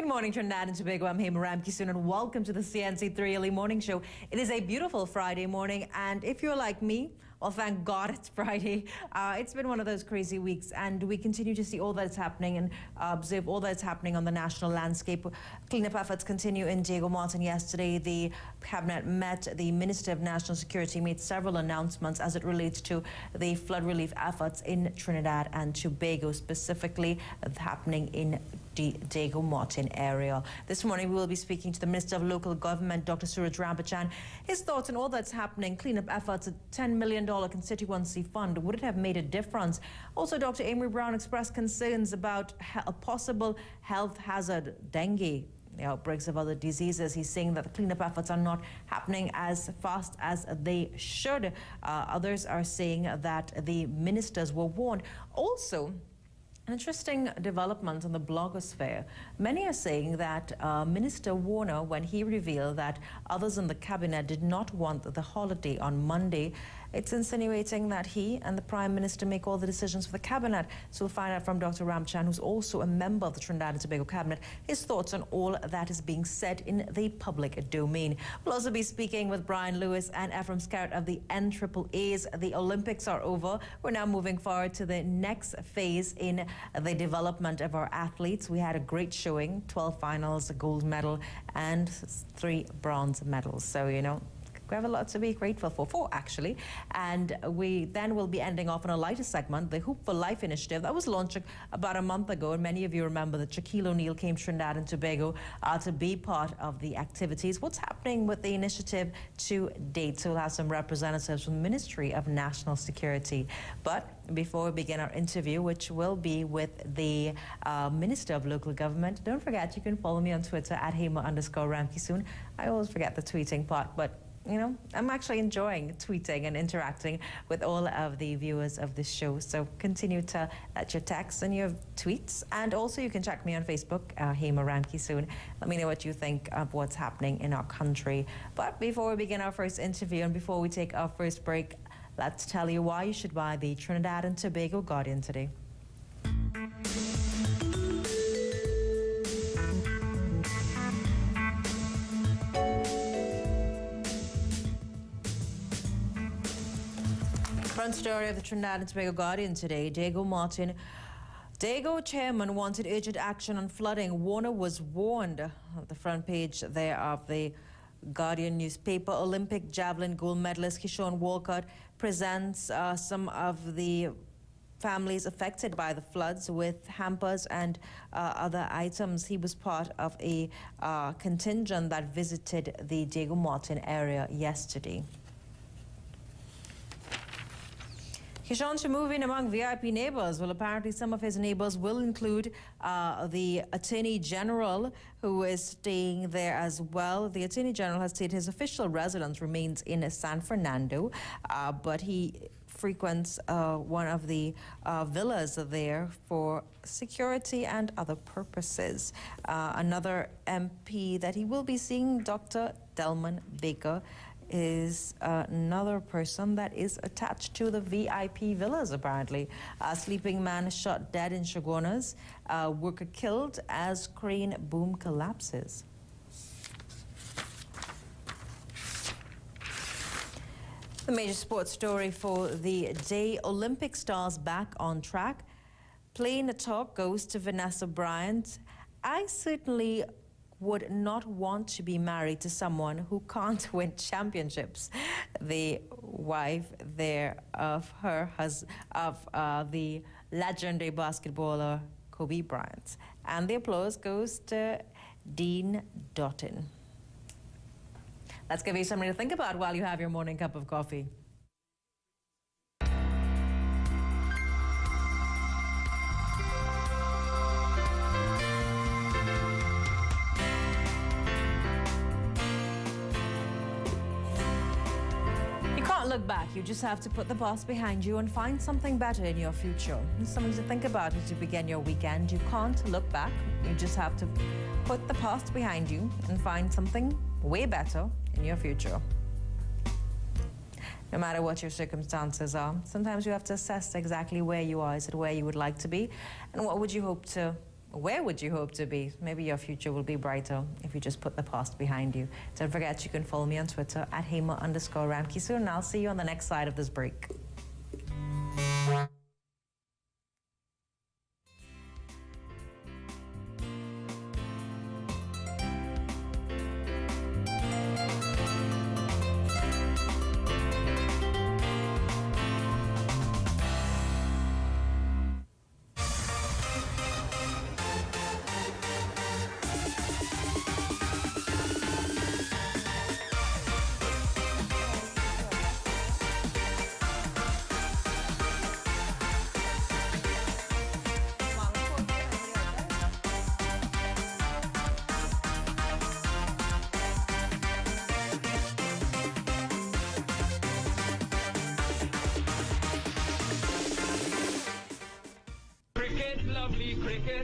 Good morning, Trinidad and Tobago. I'm Hema Ramkissoon and welcome to the CNC3 Early Morning Show. It is a beautiful Friday morning, and if you're like me, well, thank God it's Friday. It's been one of those crazy weeks, and we continue to see all that's happening and observe all that's happening on the national landscape. Cleanup efforts continue in Diego Martin. Yesterday, the cabinet met. The Minister of National Security made several announcements as it relates to the flood relief efforts in Trinidad and Tobago, specifically happening in the Diego Martin area. This morning, we will be speaking to the Minister of Local Government, Dr. Suraj Rampachan. His thoughts on all that's happening, cleanup efforts, a $10 million constituency fund. Would it have made a difference? Also, Dr. Amory Brown expressed concerns about a possible health hazard, dengue, the outbreaks of other diseases. He's saying that the cleanup efforts are not happening as fast as they should. Others are saying that the ministers were warned. Also, an interesting development on the blogosphere. Many are saying that Minister Warner, when he revealed that others in the cabinet did not want the holiday on Monday, it's insinuating that he and the Prime Minister make all the decisions for the cabinet. So we'll find out from Dr. Rampachan, who's also a member of the Trinidad and Tobago cabinet, his thoughts on all that is being said in the public domain. We'll also be speaking with Brian Lewis and Ephraim Scarrett of the NAAAs. The Olympics are over. We're now moving forward to the next phase in the development of our athletes. We had a great showing, 12 finals, a gold medal, and 3 bronze medals. So, you know, we have a lot to be grateful for, 4 actually. And we then will be ending off on a lighter segment, the Hoop for Life initiative that was launched about a month ago. And many of you remember that Shaquille O'Neal came to Trinidad and Tobago to be part of the activities. What's happening with the initiative to date? So we'll have some representatives from the Ministry of National Security. But before we begin our interview, which will be with the Minister of Local Government, don't forget you can follow me on Twitter at Hema_Ramkissoon. I always forget the tweeting part, but you know, I'm actually enjoying tweeting and interacting with all of the viewers of this show. So continue to let your texts and your tweets. And also you can check me on Facebook, Hema Ramkissoon. Let me know what you think of what's happening in our country. But before we begin our first interview and before we take our first break, let's tell you why you should buy the Trinidad and Tobago Guardian today. Front story of the Trinidad and Tobago Guardian today, Diego Martin. Diego chairman wanted urgent action on flooding. Warner was warned. At the front page there of the Guardian newspaper, Olympic javelin gold medalist Kishon Walcott presents some of the families affected by the floods with hampers and other items. He was part of a contingent that visited the Diego Martin area yesterday. Kishon to move in among VIP neighbors. Well, apparently some of his neighbors will include the Attorney General, who is staying there as well. The Attorney General has said his official residence remains in San Fernando, but he frequents one of the villas there for security and other purposes. Another MP that he will be seeing, Dr. Delman Baker, is another person that is attached to the VIP villas, apparently. A sleeping man shot dead in Chaguanas. Worker killed as crane boom collapses. The major sports story for the day, Olympic stars back on track. Plane talk goes to Vanessa Bryant. I certainly would not want to be married to someone who can't win championships. The wife there of the legendary basketballer Kobe Bryant. And the applause goes to Dean Doughton. Let's give you something to think about while you have your morning cup of coffee. Look back, you just have to put the past behind you and find something better in your future. Something to think about as you begin your weekend. You can't look back, you just have to put the past behind you and find something way better in your future. No matter what your circumstances are, sometimes you have to assess exactly where you are. Is it where you would like to be? And what would you hope to where would you hope to be? Maybe your future will be brighter if you just put the past behind you. Don't forget, you can follow me on Twitter at Hema_Ramkissoon, and I'll see you on the next side of this break.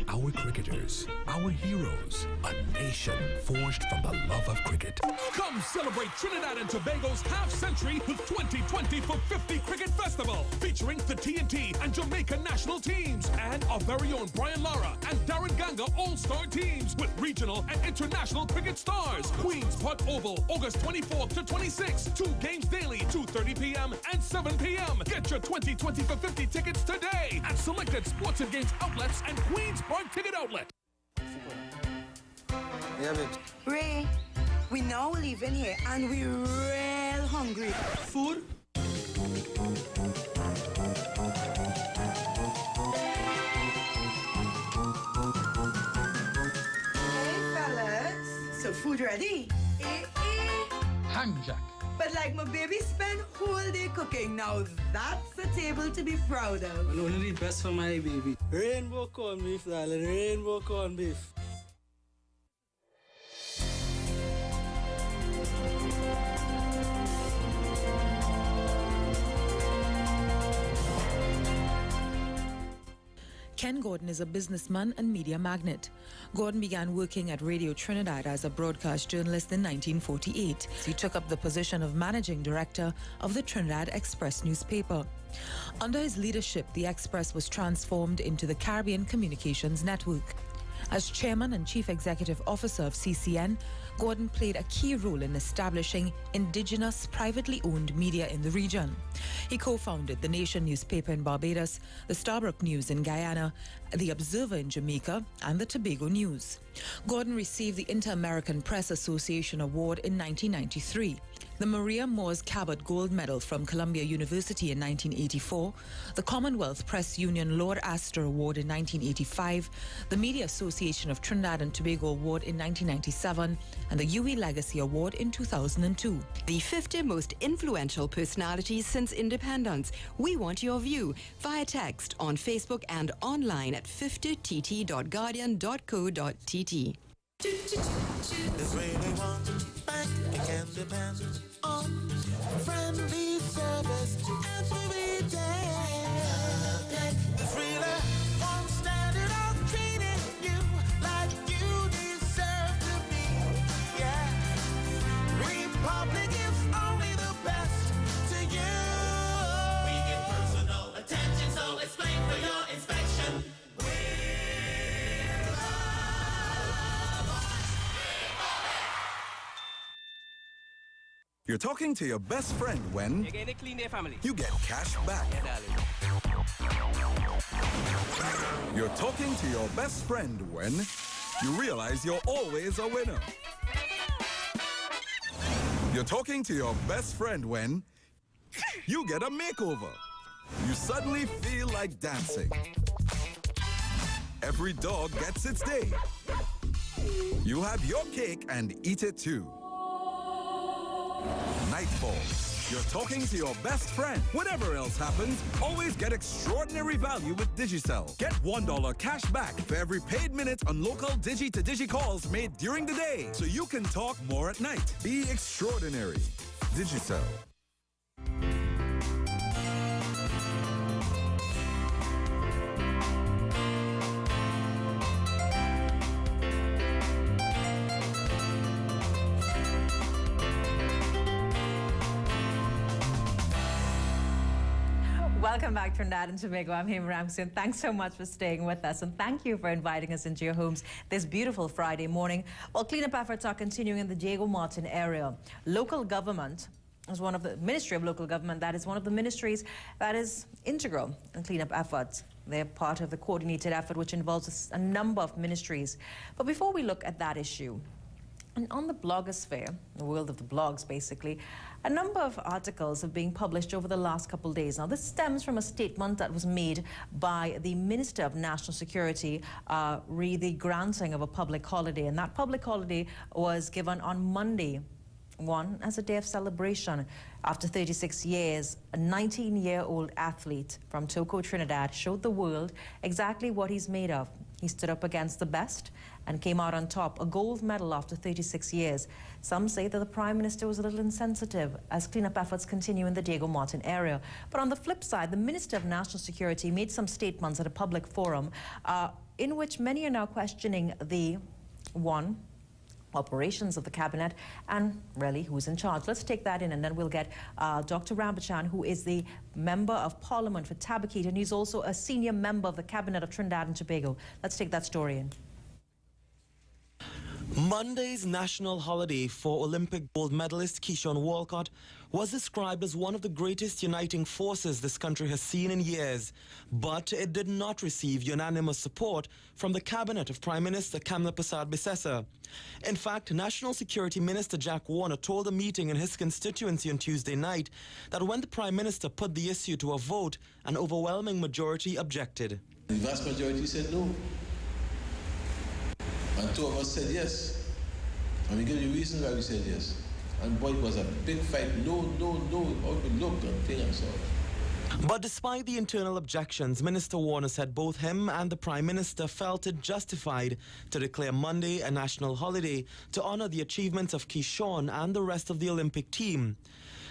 Our cricketers, our heroes, a nation forged from the love of cricket. Come celebrate Trinidad and Tobago's half-century with 2020 for 50 Cricket Festival, featuring the TNT and Jamaica national teams, and our very own Brian Lara and Darren Ganga all-star teams with regional and international cricket stars. Queen's Park Oval, August 24th to 26th. 2 games daily, 2:30 p.m. and 7 p.m. Get your 2020 for 50 tickets today at selected sports and games outlets and Queen's Park Ticket Outlet. Yeah, babe. Ray, we now leaving here and we real hungry. Food? Hey, fellas. So food ready? Hangjack. But like my baby spent whole day cooking, now that's a table to be proud of. Well, only the best for my baby. Rainbow corned beef, darling. Rainbow corned beef. Ken Gordon is a businessman and media magnate. Gordon began working at Radio Trinidad as a broadcast journalist in 1948. He took up the position of managing director of the Trinidad Express newspaper. Under his leadership, the Express was transformed into the Caribbean Communications Network. As chairman and chief executive officer of CCN, Gordon played a key role in establishing indigenous, privately owned media in the region. He co-founded the Nation newspaper in Barbados, the Starbrook News in Guyana, the Observer in Jamaica, and the Tobago News. Gordon received the Inter-American Press Association Award in 1993, the Maria Moores Cabot Gold Medal from Columbia University in 1984, the Commonwealth Press Union Lord Astor Award in 1985, the Media Association of Trinidad and Tobago Award in 1997, and the UE Legacy Award in 2002. The 50 most influential personalities since independence. We want your view via text on Facebook and online at 50tt.guardian.co.tt. There's really one bank you can depend on. Friendly service every day. There's really one standard of treating you like you deserve to be. Yeah. Republic gives only the best to you. We give personal attention, so explain for your inspection. You're talking to your best friend when you're getting a clean day, family. You get cash back. Yeah, darling. You're talking to your best friend when you realize you're always a winner. You're talking to your best friend when you get a makeover. You suddenly feel like dancing. Every dog gets its day. You have your cake and eat it too. Nightfall. You're talking to your best friend. Whatever else happens, always get extraordinary value with Digicel. Get $1 cash back for every paid minute on local Digi-to-Digi calls made during the day, so you can talk more at night. Be extraordinary. Digicel. Welcome back, Trinidad and Tobago. I'm Hema Ramsey. Thanks so much for staying with us, and thank you for inviting us into your homes this beautiful Friday morning. Well, cleanup efforts are continuing in the Diego Martin area. Local government is one of the Ministry of Local Government. That is one of the ministries that is integral in cleanup efforts. They're part of the coordinated effort, which involves a number of ministries. But before we look at that issue, and on the blogosphere, the world of the blogs basically, a number of articles have been published over the last couple of days. Now, this stems from a statement that was made by the Minister of National Security, re the granting of a public holiday. And that public holiday was given on Monday, one as a day of celebration. After 36 years, a 19-year-old athlete from Toco, Trinidad, showed the world exactly what he's made of. He stood up against the best and came out on top, a gold medal after 36 years. Some say that the Prime Minister was a little insensitive as cleanup efforts continue in the Diego Martin area. But on the flip side, the Minister of National Security made some statements at a public forum in which many are now questioning the operations of the cabinet and really who's in charge. Let's take that in, and then we'll get Dr. Rambachan, who is the Member of Parliament for Tabaquite, and he's also a senior member of the Cabinet of Trinidad and Tobago. Let's take that story in. Monday's national holiday for Olympic gold medalist Keishon Walcott was described as one of the greatest uniting forces this country has seen in years, but it did not receive unanimous support from the cabinet of Prime Minister Kamla Persad-Bissessar. In fact, National Security Minister Jack Warner told a meeting in his constituency on Tuesday night that when the Prime Minister put the issue to a vote, an overwhelming majority objected. The vast majority said no. And two of us said yes. And we gave you reasons why we said yes. And boy, it was a big fight. No, how we looked and thing and so on. But despite the internal objections, Minister Warner said both him and the Prime Minister felt it justified to declare Monday a national holiday to honor the achievements of Keishon and the rest of the Olympic team.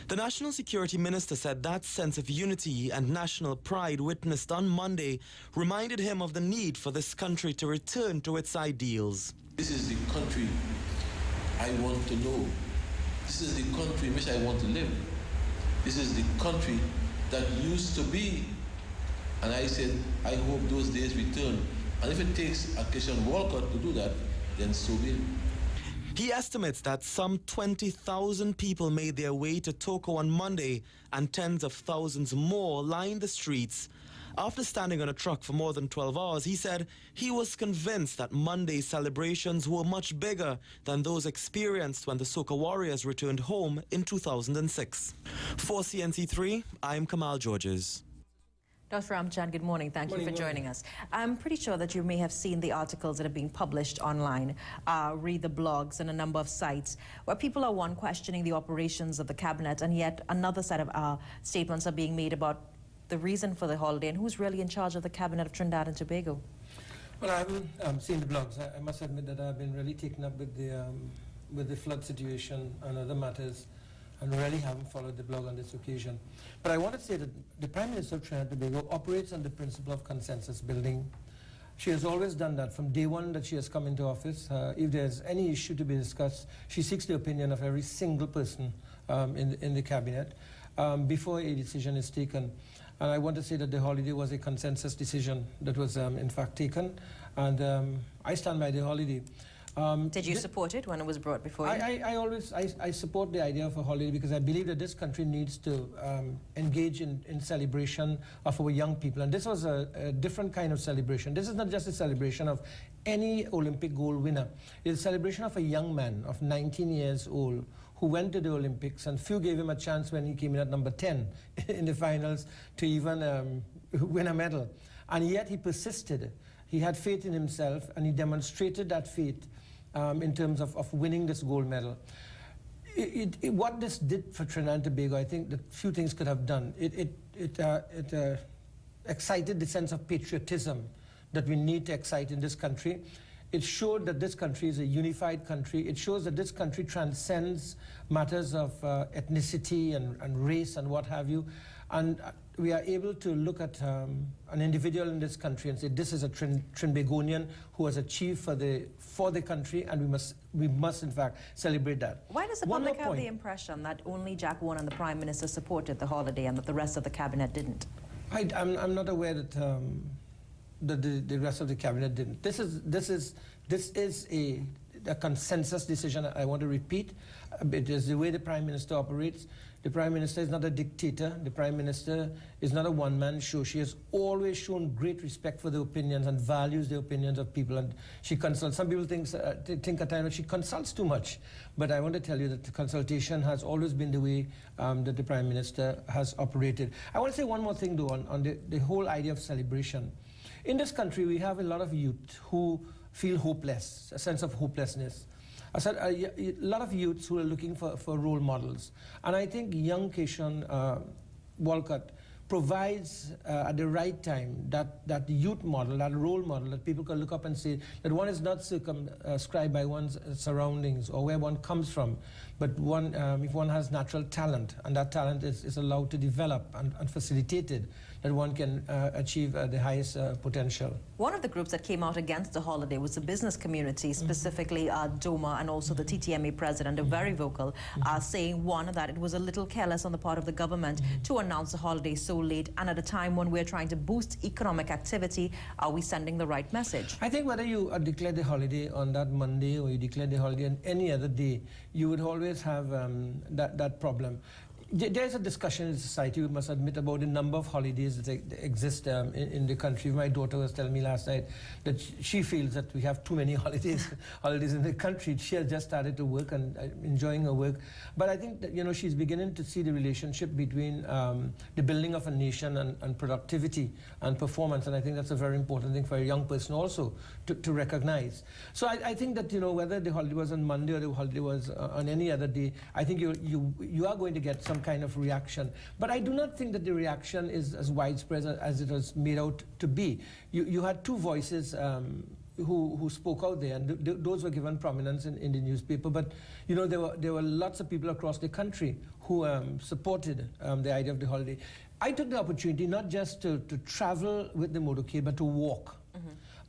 The National Security Minister said that sense of unity and national pride witnessed on Monday reminded him of the need for this country to return to its ideals. This is the country I want to know. This is the country in which I want to live. This is the country that used to be. And I said, I hope those days return. And if it takes a Keishon Walcott to do that, then so be it. He estimates that some 20,000 people made their way to Toco on Monday and tens of thousands more lined the streets. After standing on a truck for more than 12 hours, he said he was convinced that Monday's celebrations were much bigger than those experienced when the Soca Warriors returned home in 2006. For CNC3, I'm Kamal Georges. Dr. Ramchan, good morning. Thank you for joining us. I'm pretty sure that you may have seen the articles that have been published online, read the blogs and a number of sites, where people are questioning the operations of the cabinet, and yet another set of statements are being made about the reason for the holiday and who's really in charge of the cabinet of Trinidad and Tobago. Well, I haven't seen the blogs. I must admit that I've been really taken up with the flood situation and other matters, and really haven't followed the blog on this occasion. But I want to say that the Prime Minister of Trinidad and Tobago operates on the principle of consensus building. She has always done that from day one that she has come into office. If there's any issue to be discussed, she seeks the opinion of every single person in the cabinet before a decision is taken. And I want to say that the holiday was a consensus decision that was in fact taken, and I stand by the holiday. Did you support it when it was brought before you? I support the idea of a holiday because I believe that this country needs to engage in celebration of our young people. And this was a different kind of celebration. This is not just a celebration of any Olympic gold winner. It's a celebration of a young man of 19 years old who went to the Olympics, and few gave him a chance when he came in at number 10 in the finals to even win a medal. And yet he persisted. He had faith in himself, and he demonstrated that faith in terms of winning this gold medal. What this did for Trinidad and Tobago, I think that few things could have done. It excited the sense of patriotism that we need to excite in this country. It showed that this country is a unified country. It shows that this country transcends matters of ethnicity and race and what have you. And we are able to look at an individual in this country and say, this is a Trinbagonian who has achieved for the country, and we must in fact celebrate that. Why does the public have the impression that only Jack Warner and the Prime Minister supported the holiday and that the rest of the cabinet didn't? I'm not aware that the rest of the cabinet didn't. This is a consensus decision. I want to repeat. It is the way the Prime Minister operates. The Prime Minister is not a dictator. The Prime Minister is not a one-man show. She has always shown great respect for the opinions and values the opinions of people. And she consults. Some people think at times that she consults too much. But I want to tell you that the consultation has always been the way that the Prime Minister has operated. I want to say one more thing, though, on the whole idea of celebration. In this country, we have a lot of youth who feel hopeless, a sense of hopelessness. I said a lot of youths who are looking for role models. And I think young Keishon Walcott provides at the right time that youth model, that role model that people can look up and say that one is not circumscribed by one's surroundings or where one comes from, but one, if one has natural talent and that talent is allowed to develop and facilitated, that one can achieve the highest potential. One of the groups that came out against the holiday was the business community, specifically DOMA and also the TTMA president, are very vocal, saying, one, that it was a little careless on the part of the government to announce the holiday so late, and at a time when we're trying to boost economic activity. Are we sending the right message? I think whether you declare the holiday on that Monday or you declare the holiday on any other day, you would always have that problem. There's a discussion in society, we must admit, about the number of holidays that exist in the country. My daughter was telling me last night that she feels that we have too many holidays in the country. She has just started to work and enjoying her work. But I think that, you know, she's beginning to see the relationship between the building of a nation and productivity and performance. And I think that's a very important thing for a young person also to recognize. So I think that, you know, whether the holiday was on Monday or the holiday was on any other day, I think you are going to get some kind of reaction. But I do not think that the reaction is as widespread as it was made out to be. You had two voices who spoke out there, and those were given prominence in the newspaper. But, you know, there were lots of people across the country who supported the idea of the holiday. I took the opportunity not just to travel with the motorcade, but to walk.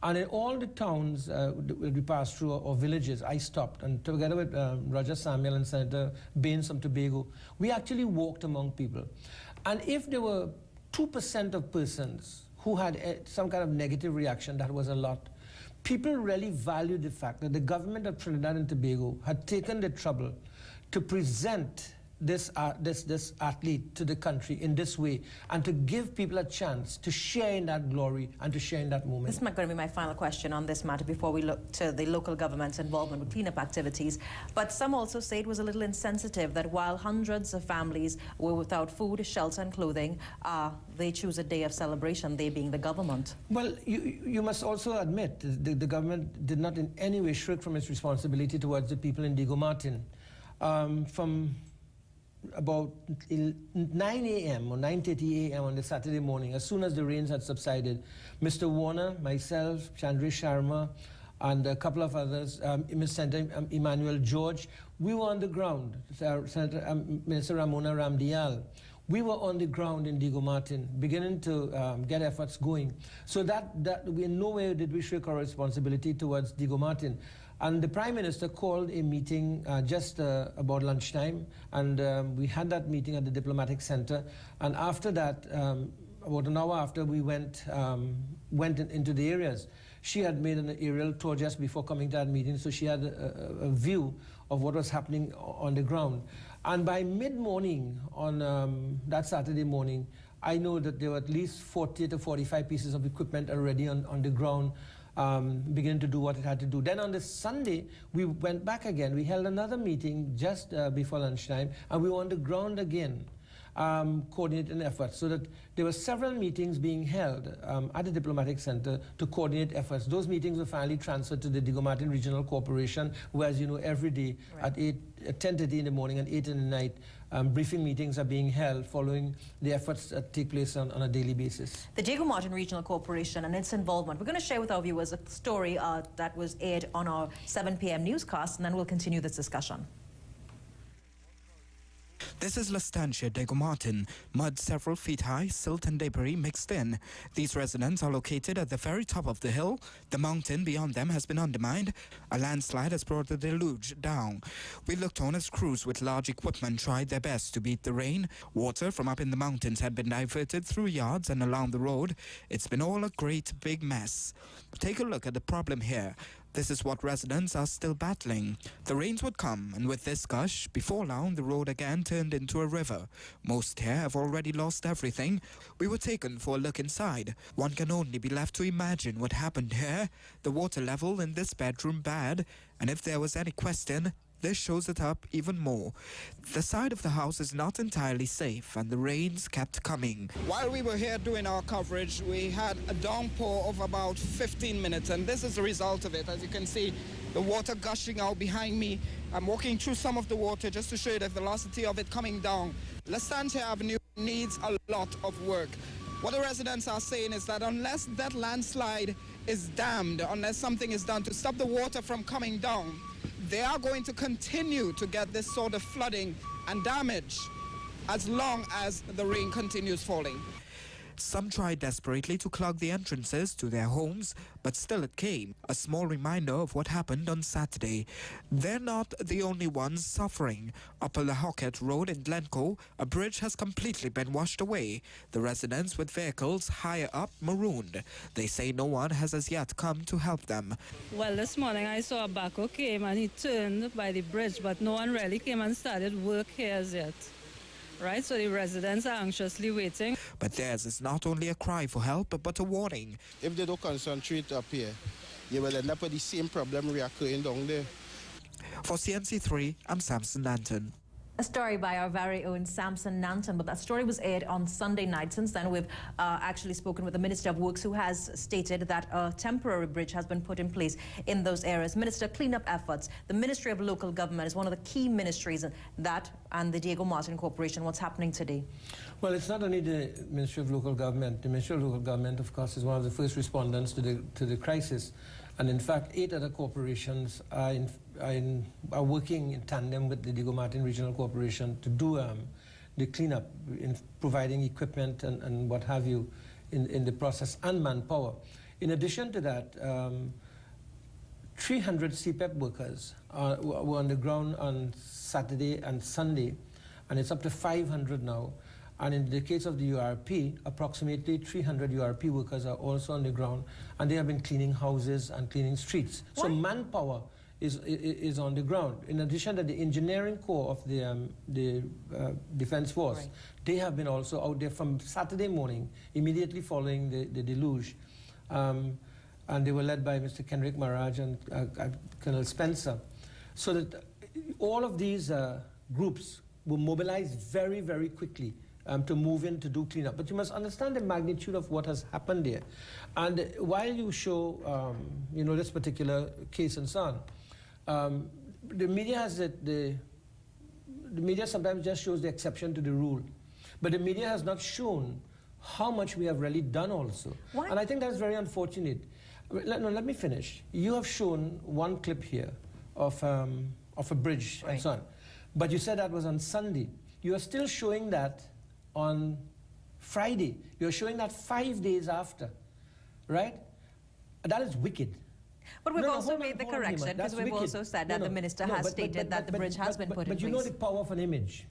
And in all the towns we passed through, or villages, I stopped. And together with Roger Samuel and Senator Baines from Tobago, we actually walked among people. And if there were 2% of persons who had some kind of negative reaction, that was a lot. People really valued the fact that the government of Trinidad and Tobago had taken the trouble to present this athlete to the country in this way, and to give people a chance to share in that glory and to share in that moment. This is going to be my final question on this matter before we look to the local government's involvement with cleanup activities. But some also say it was a little insensitive that while hundreds of families were without food, shelter and clothing, they choose a day of celebration, they being the government. Well, you must also admit the government did not in any way shirk from its responsibility towards the people in Diego Martin. From about 9 a.m. or 9:30 a.m. on the Saturday morning, as soon as the rains had subsided, Mr. Warner, myself, Chandra Sharma, and a couple of others, Senator Emmanuel George, we were on the ground. Senator Minister Ramona Ramdial, we were on the ground in Diego Martin, beginning to get efforts going. So that we in no way did we shirk our responsibility towards Diego Martin. And the Prime Minister called a meeting just about lunchtime, and we had that meeting at the Diplomatic Center. And after that, about an hour after, we went into the areas. She had made an aerial tour just before coming to that meeting, so she had a view of what was happening on the ground. And by mid-morning on that Saturday morning, I know that there were at least 40 to 45 pieces of equipment already on the ground, beginning to do what it had to do. Then on the Sunday, we went back again. We held another meeting just before lunchtime, and we were on the ground again, coordinating efforts. So that there were several meetings being held at the Diplomatic Center to coordinate efforts. Those meetings were finally transferred to the Diego Martin Regional Corporation, where, as you know, every day at 10:30 in the morning and 8 in the night, briefing meetings are being held following the efforts that take place on a daily basis. The Diego Martin Regional Corporation and its involvement. We're going to share with our viewers a story that was aired on our 7 p.m. newscast, and then we'll continue this discussion. This is L'Estancia de Gomartin. Mud several feet high, silt and debris mixed in. These residents are located at the very top of the hill. The mountain beyond them has been undermined. A landslide has brought the deluge down. We looked on as crews with large equipment tried their best to beat the rain. Water from up in the mountains had been diverted through yards and along the road. It's been all a great big mess. Take a look at the problem here. This is what residents are still battling. The rains would come, and with this gush, before long the road again turned into a river. Most here have already lost everything. We were taken for a look inside. One can only be left to imagine what happened here. The water level in this bedroom bad, and if there was any question, this shows it up even more. The side of the house is not entirely safe, and the rains kept coming. While we were here doing our coverage, we had a downpour of about 15 minutes, and this is the result of it. As you can see, the water gushing out behind me. I'm walking through some of the water just to show you the velocity of it coming down. L'Estancia Avenue needs a lot of work. What the residents are saying is that unless that landslide is dammed, unless something is done to stop the water from coming down, they are going to continue to get this sort of flooding and damage as long as the rain continues falling. Some tried desperately to clog the entrances to their homes, but still it came. A small reminder of what happened on Saturday. They're not the only ones suffering. Upper Lahawket Road in Glencoe, a bridge has completely been washed away. The residents with vehicles higher up marooned. They say no one has as yet come to help them. Well, this morning I saw a backhoe came and he turned by the bridge, but no one really came and started work here as yet. Right, so the residents are anxiously waiting. But theirs is not only a cry for help, but a warning. If they don't concentrate up here, you will end up with the same problem reoccurring down there. For CNC3, I'm Samson Nanton. A story by our very own Samson Nanton, but that story was aired on Sunday night. Since then, we've actually spoken with the Minister of Works, who has stated that a temporary bridge has been put in place in those areas. Minister, cleanup efforts. The Ministry of Local Government is one of the key ministries that and the Diego Martin Corporation. What's happening today? Well, it's not only the Ministry of Local Government. The Ministry of Local Government, of course, is one of the first respondents to the crisis. And in fact, 8 other corporations are working in tandem with the Diego Martin Regional Corporation to do the cleanup, in providing equipment and what have you in the process, and manpower. In addition to that, 300 CPEP workers were on the ground on Saturday and Sunday, and it's up to 500 now. And in the case of the URP, approximately 300 URP workers are also on the ground, and they have been cleaning houses and cleaning streets. What? So manpower is on the ground. In addition to the engineering corps of the Defense Force, right, they have been also out there from Saturday morning, immediately following the deluge. And they were led by Mr. Kendrick Maraj and Colonel Spencer. So that all of these groups were mobilized very, very quickly to move in to do cleanup. But you must understand the magnitude of what has happened there. And while you show, this particular case and so on, the media has the media sometimes just shows the exception to the rule. But the media has not shown how much we have really done also. Why? And I think that's very unfortunate. Let me finish. You have shown one clip here of a bridge, right, and so on. But you said that was on Sunday. You are still showing that on Friday. You're showing that 5 days after, right? That is wicked. But we've also made the correction, because we've also said that the minister has stated that the bridge has been put in place. But you know the power of an image.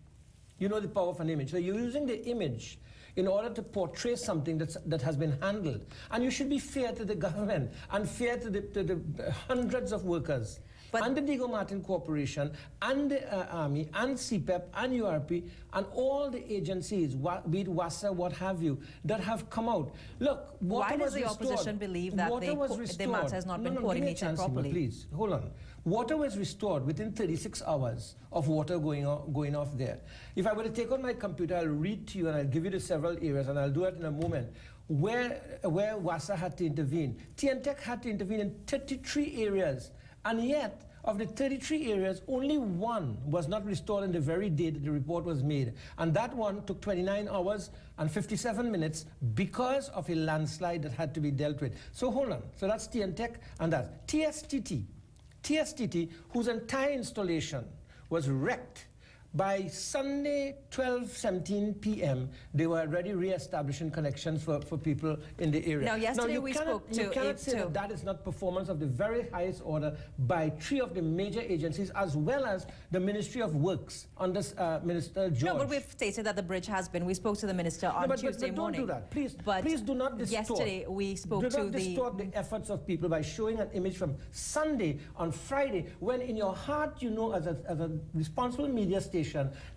You know the power of an image. So you're using the image in order to portray something that has been handled. And you should be fair to the government and fair to the hundreds of workers. And the Diego Martin Corporation, and the Army, and CPEP, and URP, and all the agencies, be it WASA, what have you, that have come out. Look, water was restored. Why does the opposition believe that the matter has not been coordinated properly? Please, hold on. Water was restored within 36 hours of water going off there. If I were to take on my computer, I'll read to you, and I'll give you the several areas, and I'll do it in a moment, where WASA had to intervene. TNTEC had to intervene in 33 areas. And yet, of the 33 areas, only one was not restored in the very day that the report was made. And that one took 29 hours and 57 minutes because of a landslide that had to be dealt with. So hold on. So that's TNTEC, and that's TSTT, whose entire installation was wrecked By Sunday, 12:17 p.m., they were already re-establishing connections for people in the area. Now, yesterday we spoke to You cannot say that that is not performance of the very highest order by 3 of the major agencies, as well as the Ministry of Works under Minister George. No, but we've stated that the bridge has been. We spoke to the minister on Tuesday morning. Don't do that. Please do not distort. Yesterday we spoke to Do not distort the efforts of people by showing an image from Sunday on Friday, when in your heart you know as a responsible media station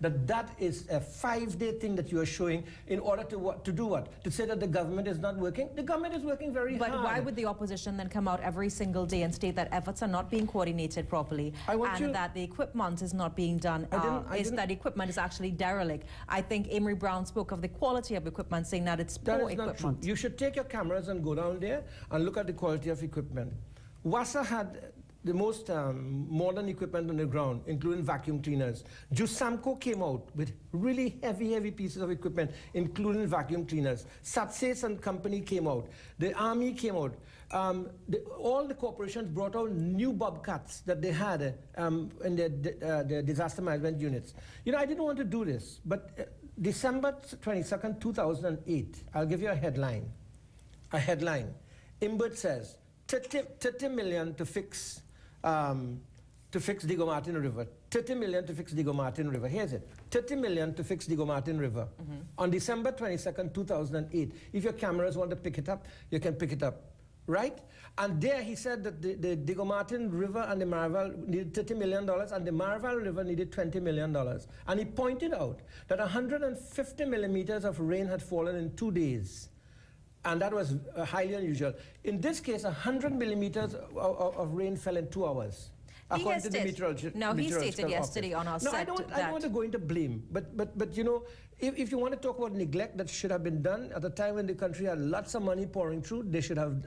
that is a 5-day thing that you are showing in order to do what? To say that the government is not working? The government is working very hard. But why would the opposition then come out every single day and state that efforts are not being coordinated properly and that the equipment is not being done, that equipment is actually derelict? I think Amory Brown spoke of the quality of equipment, saying that it's poor equipment. Not true. You should take your cameras and go down there and look at the quality of equipment. WASA had the most modern equipment on the ground, including vacuum cleaners. Jusamco came out with really heavy pieces of equipment, including vacuum cleaners. Satses and company came out. The Army came out. All the corporations brought out new Bobcats that they had in their disaster management units. You know, I didn't want to do this, but December 22nd, 2008, I'll give you a headline. Imbert says, 30 million to fix Diego Martin River. 30 million to fix Diego Martin River. Here's it. 30 million to fix Diego Martin River. On December 22nd, 2008. If your cameras want to pick it up, you can pick it up. Right? And there he said that the Diego Martin River and the Maraval needed $30 million and the Maraval River needed $20 million. And he pointed out that 150 millimeters of rain had fallen in 2 days. And that was highly unusual. In this case, 100 millimeters of rain fell in 2 hours. He stated yesterday on our set I don't want to go into blame, but you know, if you want to talk about neglect that should have been done at a time when the country had lots of money pouring through, they should have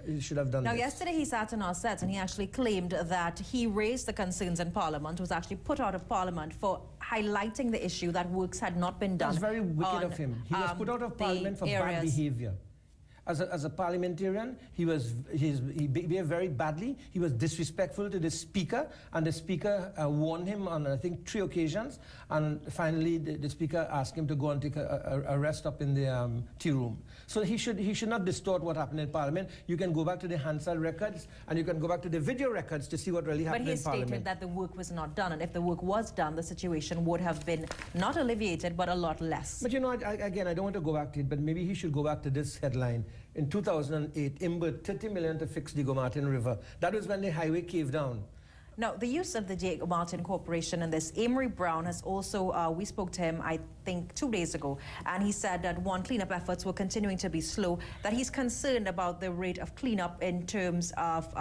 done Now, this. yesterday he sat on our set and he actually claimed that he raised the concerns in Parliament, was actually put out of Parliament for highlighting the issue that works had not been done. That's very wicked of him. He was put out of Parliament for bad behavior. As a parliamentarian, he behaved very badly. He was disrespectful to the Speaker, and the Speaker warned him on, I think, 3 occasions. And finally, the Speaker asked him to go and take a rest up in the tea room. So he should not distort what happened in Parliament. You can go back to the Hansard records, and you can go back to the video records to see what really happened in Parliament. But he stated that the work was not done, and if the work was done, the situation would have been not alleviated, but a lot less. But you know, again, I don't want to go back to it, but maybe he should go back to this headline. In 2008, Imbert, 30 million to fix Diego Martin River. That was when the highway caved down. Now, the use of the Diego Martin Corporation in this, Amory Brown has also, we spoke to him, I think, 2 days ago, and he said that cleanup efforts were continuing to be slow, that he's concerned about the rate of cleanup in terms of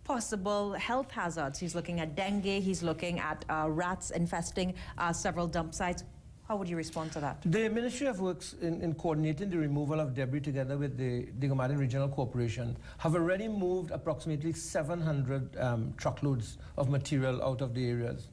possible health hazards. He's looking at dengue, he's looking at rats infesting several dump sites. How would you respond to that? The Ministry of Works, in coordinating the removal of debris together with the Diego Martin Regional Corporation, have already moved approximately 700 truckloads of material out of the areas.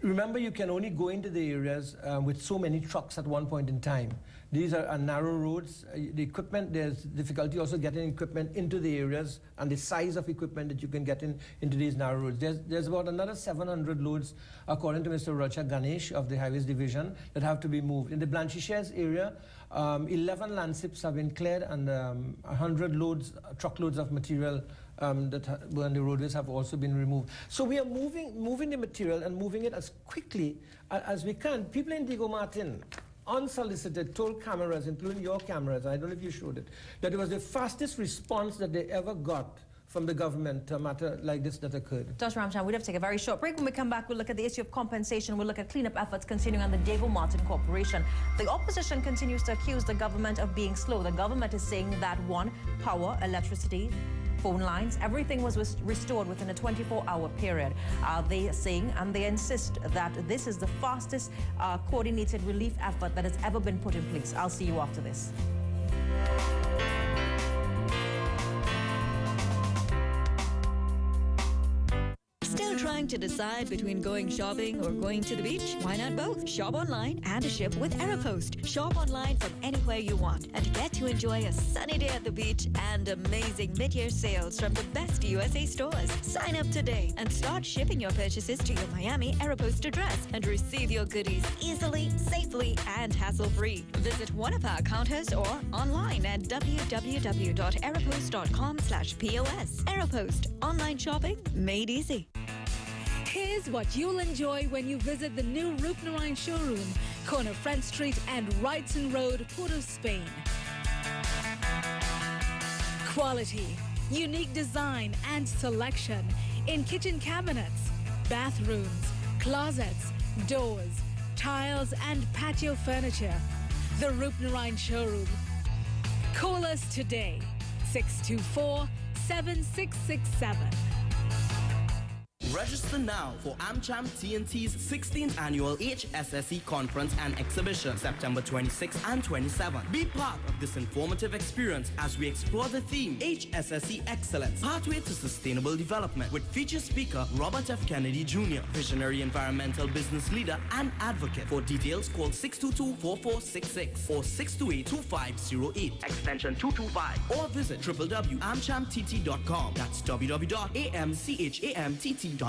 Remember, you can only go into the areas with so many trucks at one point in time. These are narrow roads. The equipment, there's difficulty also getting equipment into the areas and the size of equipment that you can get into these narrow roads. There's about another 700 loads, according to Mr. Rocha Ganesh of the Highways Division, that have to be moved. In the Blanchisseuse area, 11 landsips have been cleared and 100 truckloads of material that were on the roadways have also been removed. So we are moving the material and moving it as quickly as we can. People in Diego Martin, unsolicited, told cameras, including your cameras, I don't know if you showed it, that it was the fastest response that they ever got from the government to a matter like this that occurred. Dr. Ramchan, we'd have to take a very short break. When we come back, we'll look at the issue of compensation. We'll look at cleanup efforts continuing on the Diego Martin Corporation. The opposition continues to accuse the government of being slow. The government is saying that power, electricity, phone lines, everything was restored within a 24-hour period. They are saying, and they insist, that this is the fastest coordinated relief effort that has ever been put in place. I'll see you after this. Still trying to to decide between going shopping or going to the beach? Why not both? Shop online and ship with Aeropost. Shop online from anywhere you want and get to enjoy a sunny day at the beach and amazing mid-year sales from the best USA stores. Sign up today and start shipping your purchases to your Miami Aeropost address and receive your goodies easily, safely, and hassle-free. Visit one of our counters or online at www.aeropost.com/POS. Aeropost. Online shopping made easy. Here's what you'll enjoy when you visit the new Roop Narayan showroom, corner Front Street and Wrightson Road, Port of Spain. Quality, unique design and selection in kitchen cabinets, bathrooms, closets, doors, tiles and patio furniture. The Roop Narayan showroom. Call us today, 624-7667. Register now for AmCham TNT's 16th annual HSSE Conference and Exhibition, September 26 and 27. Be part of this informative experience as we explore the theme HSSE Excellence, Pathway to Sustainable Development, with featured speaker Robert F. Kennedy Jr., visionary environmental business leader and advocate. For details, call 622-4466 or 628-2508, extension 225, or visit www.amchamtt.com. That's www.amchamtt.com.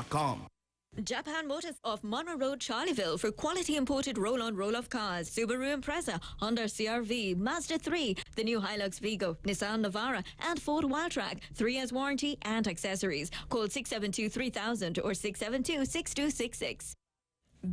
Japan Motors of Monroe Road, Charleville for quality imported roll-on roll-off cars. Subaru Impreza, Honda CR-V, Mazda 3, the new Hilux Vigo, Nissan Navara and Ford Wildtrak. 3 years warranty and accessories. Call 672-3000 or 672-6266.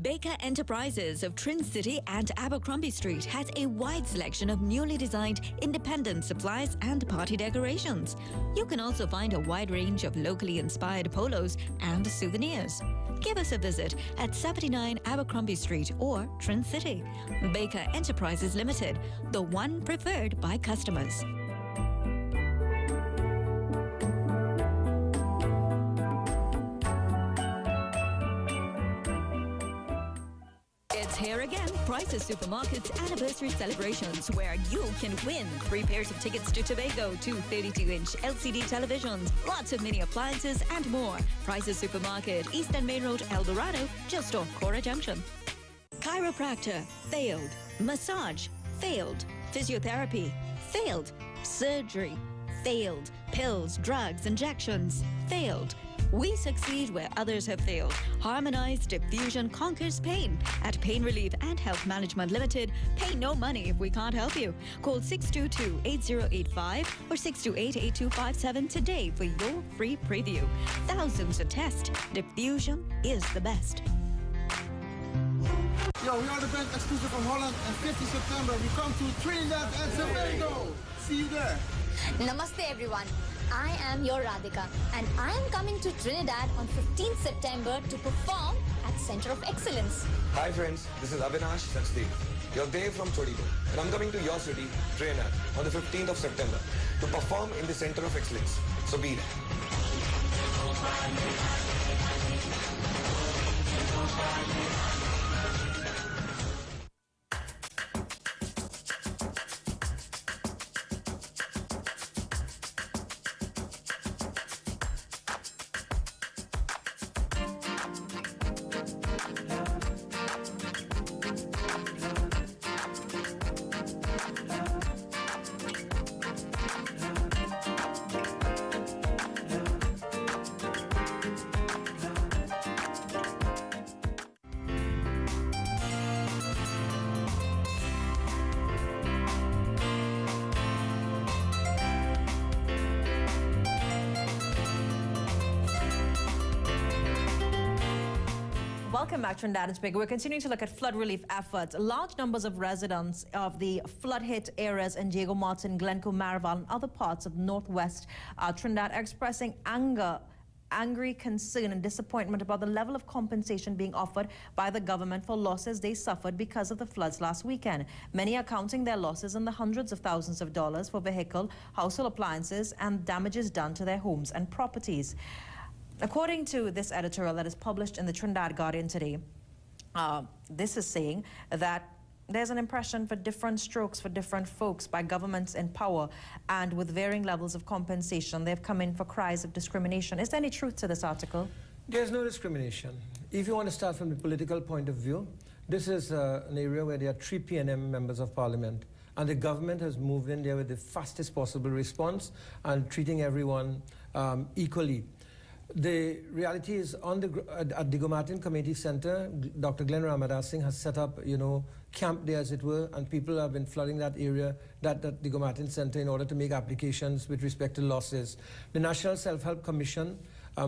Baker Enterprises of Trin City and Abercrombie Street has a wide selection of newly designed independent supplies and party decorations. You can also find a wide range of locally inspired polos and souvenirs. Give us a visit at 79 Abercrombie Street or Trin City. Baker Enterprises Limited, the one preferred by customers. It's here again, Prices Supermarket's anniversary celebrations, where you can win 3 pairs of tickets to Tobago, 2 32-inch LCD televisions, lots of mini appliances and more. Prices Supermarket, Eastern Main Road, El Dorado, just off Cora Junction. Chiropractor, failed. Massage, failed. Physiotherapy, failed. Surgery, failed. Pills, drugs, injections, failed. We succeed where others have failed. Harmonized Diffusion conquers pain. At Pain Relief and Health Management Limited, pay no money if we can't help you. Call 622-8085 or 628-8257 today for your free preview. Thousands to test. Diffusion is the best. Yo, we are the band exclusive from Holland, and 50 September we come to Trinidad and Tobago. See you there. Namaste everyone. I am your Radhika and I am coming to Trinidad on 15th September to perform at Center of Excellence. Hi friends, this is Avinash Sachdev, your Dev from Chodigo, and I'm coming to your city, Trinidad, on the 15th of September to perform in the Center of Excellence. So be there. Welcome back to Trinidad and Tobago. We're continuing to look at flood relief efforts. Large numbers of residents of the flood-hit areas in Diego Martin, Glencoe, Marival, and other parts of northwest Trinidad are expressing angry concern and disappointment about the level of compensation being offered by the government for losses they suffered because of the floods last weekend. Many are counting their losses in the hundreds of thousands of dollars for vehicle, household appliances, and damages done to their homes and properties. According to this editorial that is published in the Trinidad Guardian today, this is saying that there's an impression for different strokes for different folks by governments in power, and with varying levels of compensation, they've come in for cries of discrimination. Is there any truth to this article? There's no discrimination. If you want to start from the political point of view, this is an area where there are 3 PNM members of parliament, and the government has moved in there with the fastest possible response and treating everyone equally. The reality is at the Digomatin Community Center, Dr. Glenn Ramadas Singh has set up, camp there as it were, and people have been flooding that area, that Digomatin Center, in order to make applications with respect to losses. The National Self-Help Commission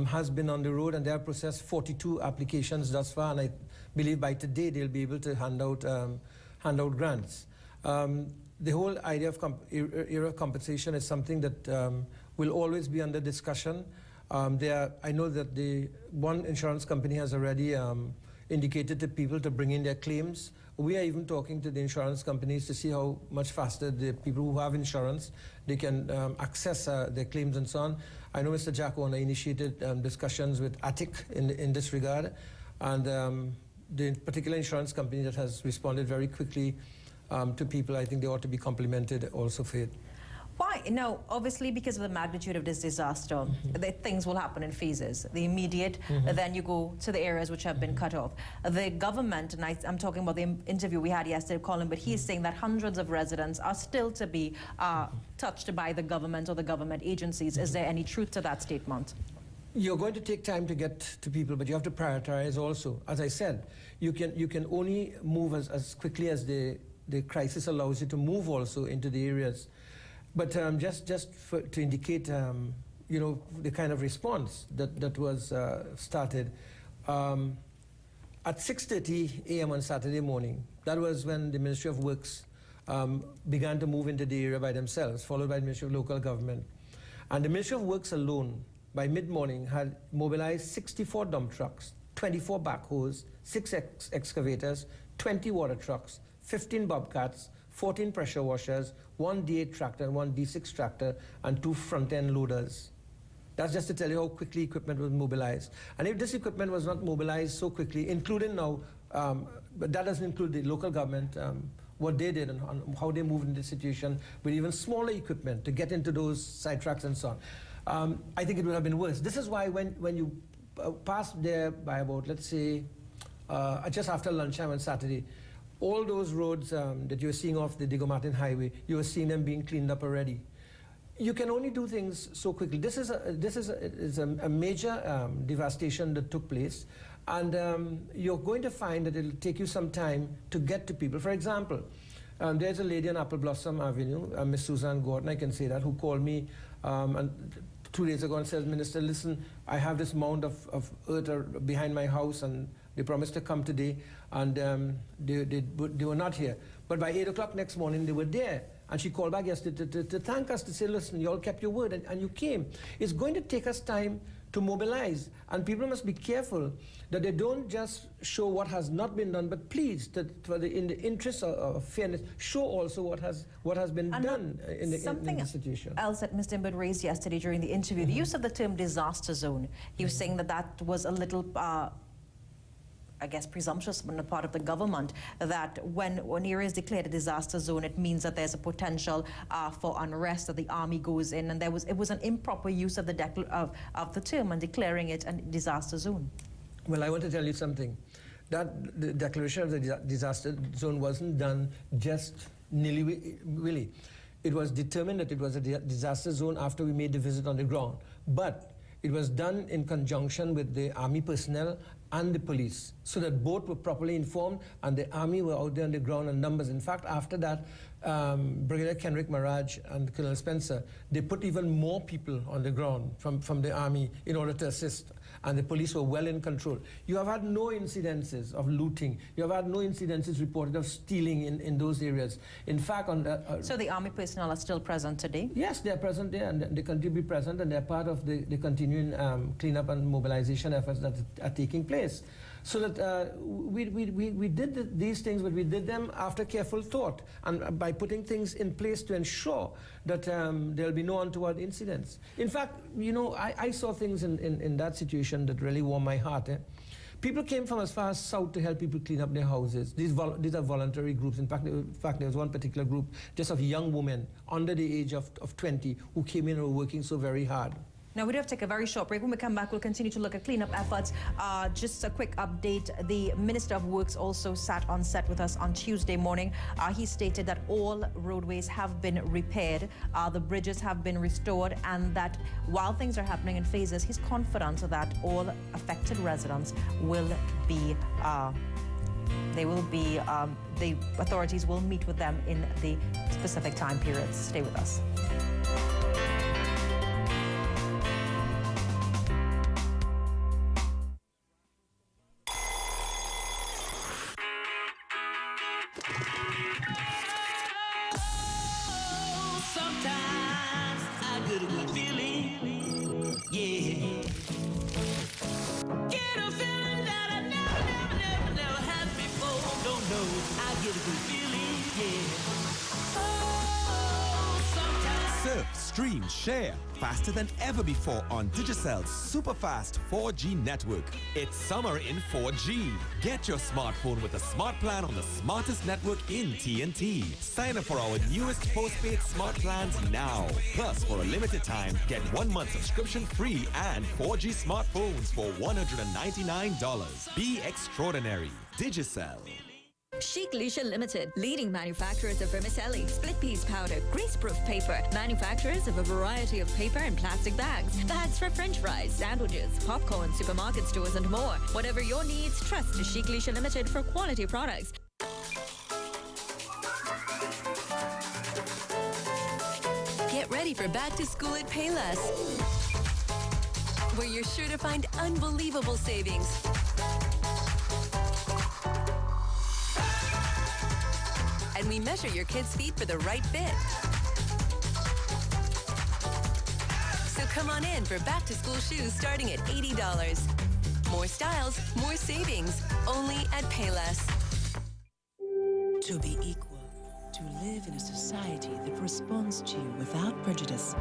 has been on the road, and they have processed 42 applications thus far, and I believe by today they'll be able to hand out grants. The whole idea of era compensation is something that will always be under discussion. I know that one insurance company has already indicated to people to bring in their claims. We are even talking to the insurance companies to see how much faster the people who have insurance, they can access their claims and so on. I know Mr. Jack Warner initiated discussions with ATIC in this regard, and the particular insurance company that has responded very quickly to people, I think they ought to be complimented also for it. Why? Now, obviously, because of the magnitude of this disaster, things will happen in phases. The immediate, then you go to the areas which have been cut off. The government, and I'm talking about the interview we had yesterday, Colin, but he's saying that hundreds of residents are still to be touched by the government or the government agencies. Is there any truth to that statement? You're going to take time to get to people, but you have to prioritize also. As I said, you can only move as quickly as the crisis allows you to move also into the areas. But just to indicate, the kind of response that was started, at 6:30 a.m. on Saturday morning, that was when the Ministry of Works began to move into the area by themselves, followed by the Ministry of Local Government. And the Ministry of Works alone, by mid-morning, had mobilized 64 dump trucks, 24 backhoes, 6 excavators, 20 water trucks, 15 bobcats, 14 pressure washers, 1 D8 tractor, and 1 D6 tractor, and 2 front-end loaders. That's just to tell you how quickly equipment was mobilized. And if this equipment was not mobilized so quickly, including now, but that doesn't include the local government, what they did and how they moved in this situation with even smaller equipment to get into those side tracks and so on, I think it would have been worse. This is why when you passed there by about, let's say, just after lunchtime on Saturday, all those roads that you're seeing off the Digomatin Highway, you were seeing them being cleaned up already. You can only do things so quickly. This is a major devastation that took place, and you're going to find that it'll take you some time to get to people. For example, there's a lady on Apple Blossom Avenue, Miss Suzanne Gordon, I can say that, who called me and 2 days ago and said, Minister, listen, I have this mound of earth behind my house, and they promised to come today, and they were not here. But by 8 o'clock next morning, they were there. And she called back yesterday to thank us, to say, listen, you all kept your word, and you came. It's going to take us time to mobilize, and people must be careful that they don't just show what has not been done, but please, in the interest of fairness, show also what has been done in the situation. Something else that Mr. Imbert raised yesterday during the interview, the use of the term disaster zone. He was saying that was a little I guess, presumptuous on the part of the government, that when an area is declared a disaster zone, it means that there's a potential for unrest, that the army goes in, and it was an improper use of the term and declaring it a disaster zone. Well, I want to tell you something. That the declaration of the disaster zone wasn't done just nilly-willy. It was determined that it was a disaster zone after we made the visit on the ground. But it was done in conjunction with the army personnel and the police, so that both were properly informed, and the army were out there on the ground in numbers. In fact, after that, Brigadier Kenrick Maraj and Colonel Spencer, they put even more people on the ground from the army in order to assist, and the police were well in control. You have had no incidences of looting. You have had no incidences reported of stealing in those areas. In fact, on the... So the army personnel are still present today? Yes, they're present there, and they continue to be present, and they're part of the continuing cleanup and mobilization efforts that are taking place. So that we did these things, but we did them after careful thought, and by putting things in place to ensure that there'll be no untoward incidents. In fact, I saw things in that situation that really warmed my heart. People came from as far as south to help people clean up their houses. These are voluntary groups. In fact, there was one particular group just of young women under the age of 20 who came in and were working so very hard. Now, we do have to take a very short break. When we come back, we'll continue to look at cleanup efforts. Just a quick update. The Minister of Works also sat on set with us on Tuesday morning. He stated that all roadways have been repaired, the bridges have been restored, and that while things are happening in phases, he's confident that all affected residents will be the authorities will meet with them in the specific time periods. Stay with us. Stream, share faster than ever before on Digicel's super-fast 4G network. It's summer in 4G. Get your smartphone with a smart plan on the smartest network in TNT. Sign up for our newest postpaid smart plans now. Plus, for a limited time, get 1 month subscription free and 4G smartphones for $199. Be extraordinary. Digicel. Chic Lucia Limited, leading manufacturers of vermicelli, split peas powder, greaseproof paper, manufacturers of a variety of paper and plastic bags, bags for French fries, sandwiches, popcorn, supermarket stores, and more. Whatever your needs, trust to Chic Lucia Limited for quality products. Get ready for back to school at Payless, where you're sure to find unbelievable savings. And we measure your kids' feet for the right fit. So come on in for back-to-school shoes starting at $80. More styles, more savings, only at Payless. To be equal, to live in a society that responds to you without prejudice,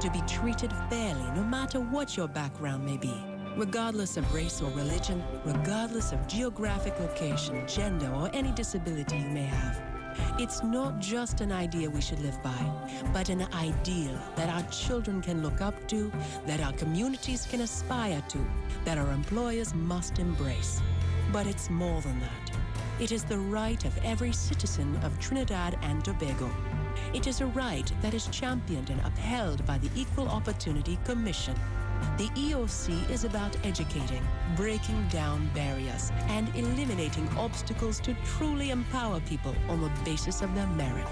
to be treated fairly no matter what your background may be, regardless of race or religion, regardless of geographic location, gender, or any disability you may have. It's not just an idea we should live by, but an ideal that our children can look up to, that our communities can aspire to, that our employers must embrace. But it's more than that. It is the right of every citizen of Trinidad and Tobago. It is a right that is championed and upheld by the Equal Opportunity Commission. The EOC is about educating, breaking down barriers, and eliminating obstacles to truly empower people on the basis of their merit.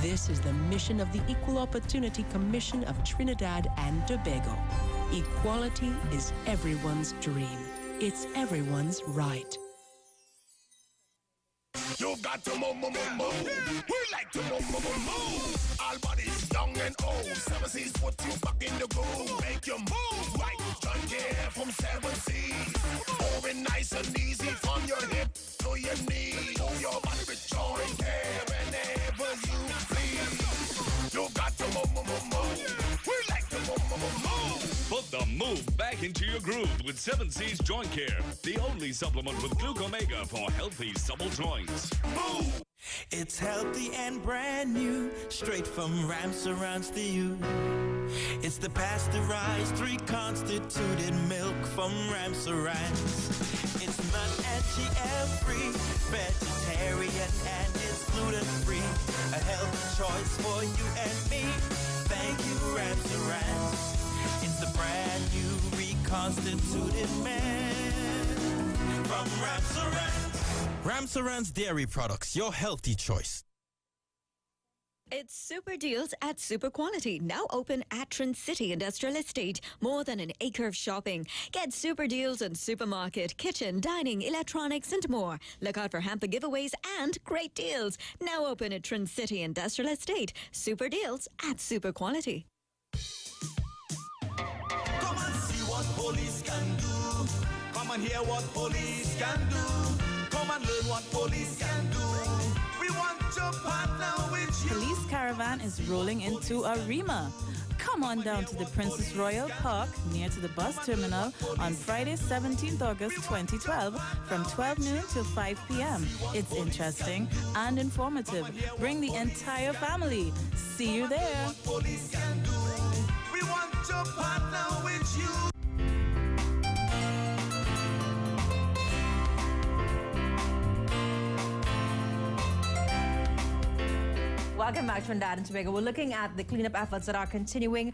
This is the mission of the Equal Opportunity Commission of Trinidad and Tobago. Equality is everyone's dream. It's everyone's right. You got to move, move, move, move. We like to move, move, move, move. All bodies young and old. 7 Seas put you back in the groove. Make you move right. John Care from 7 Seas. Moving nice and easy from your hip to your knee. Move your body with John Care whenever you please. You got to move, move, move, move. We like to move, move, move, move. Put the move back into your groove with 7 Seas Joint Care, the only supplement with Glucomega for healthy, supple joints. Move! It's healthy and brand new, straight from Ramsarans to you. It's the pasteurized, reconstituted milk from Ramsarans. It's nut and GM-free, vegetarian, and it's gluten-free. A healthy choice for you and me. Thank you, Ramsarans. It's the brand new reconstituted milk from Ramsarans. Ramsarans Dairy Products, your healthy choice. It's super deals at super quality. Now open at Trent City Industrial Estate. More than an acre of shopping. Get super deals on supermarket, kitchen, dining, electronics, and more. Look out for hamper giveaways and great deals. Now open at Trent City Industrial Estate. Super deals at super quality. Come and see what police can do. Come and hear what police can do. Come and learn what police can do. We want to partner with you. Police Caravan is rolling into Arima. Come on down to the Princess Royal Park near to the bus terminal on Friday, 17th August 2012 from 12 noon till 5 p.m. It's interesting and informative. Bring the entire family. See you there. Police can do. We want to your partner with you. Welcome back to Trinidad and Tobago. We're looking at the cleanup efforts that are continuing.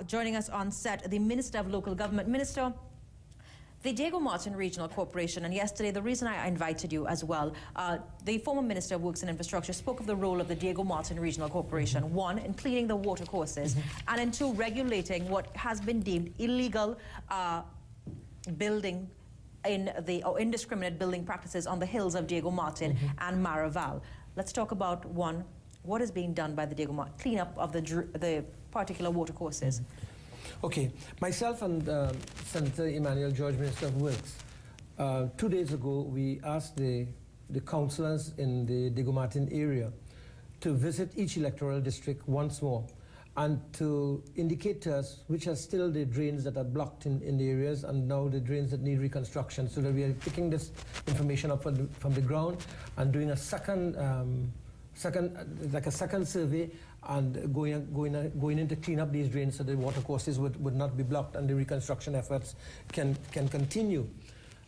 Joining us on set, the Minister of Local Government. Minister, the Diego Martin Regional Corporation, and yesterday, the reason I invited you as well, the former Minister of Works and Infrastructure spoke of the role of the Diego Martin Regional Corporation, one, in cleaning the water courses, and in two, regulating what has been deemed illegal building or indiscriminate building practices on the hills of Diego Martin and Maraval. Let's talk about one. What is being done by the Diego Martin cleanup of the particular water courses? Okay, myself and Senator Emmanuel George, Minister of Works, 2 days ago we asked the councillors in the Diego Martin area to visit each electoral district once more and to indicate to us which are still the drains that are blocked in the areas and now the drains that need reconstruction, so that we are picking this information up from the ground and doing a second survey and going in to clean up these drains so the water courses would not be blocked and the reconstruction efforts can continue.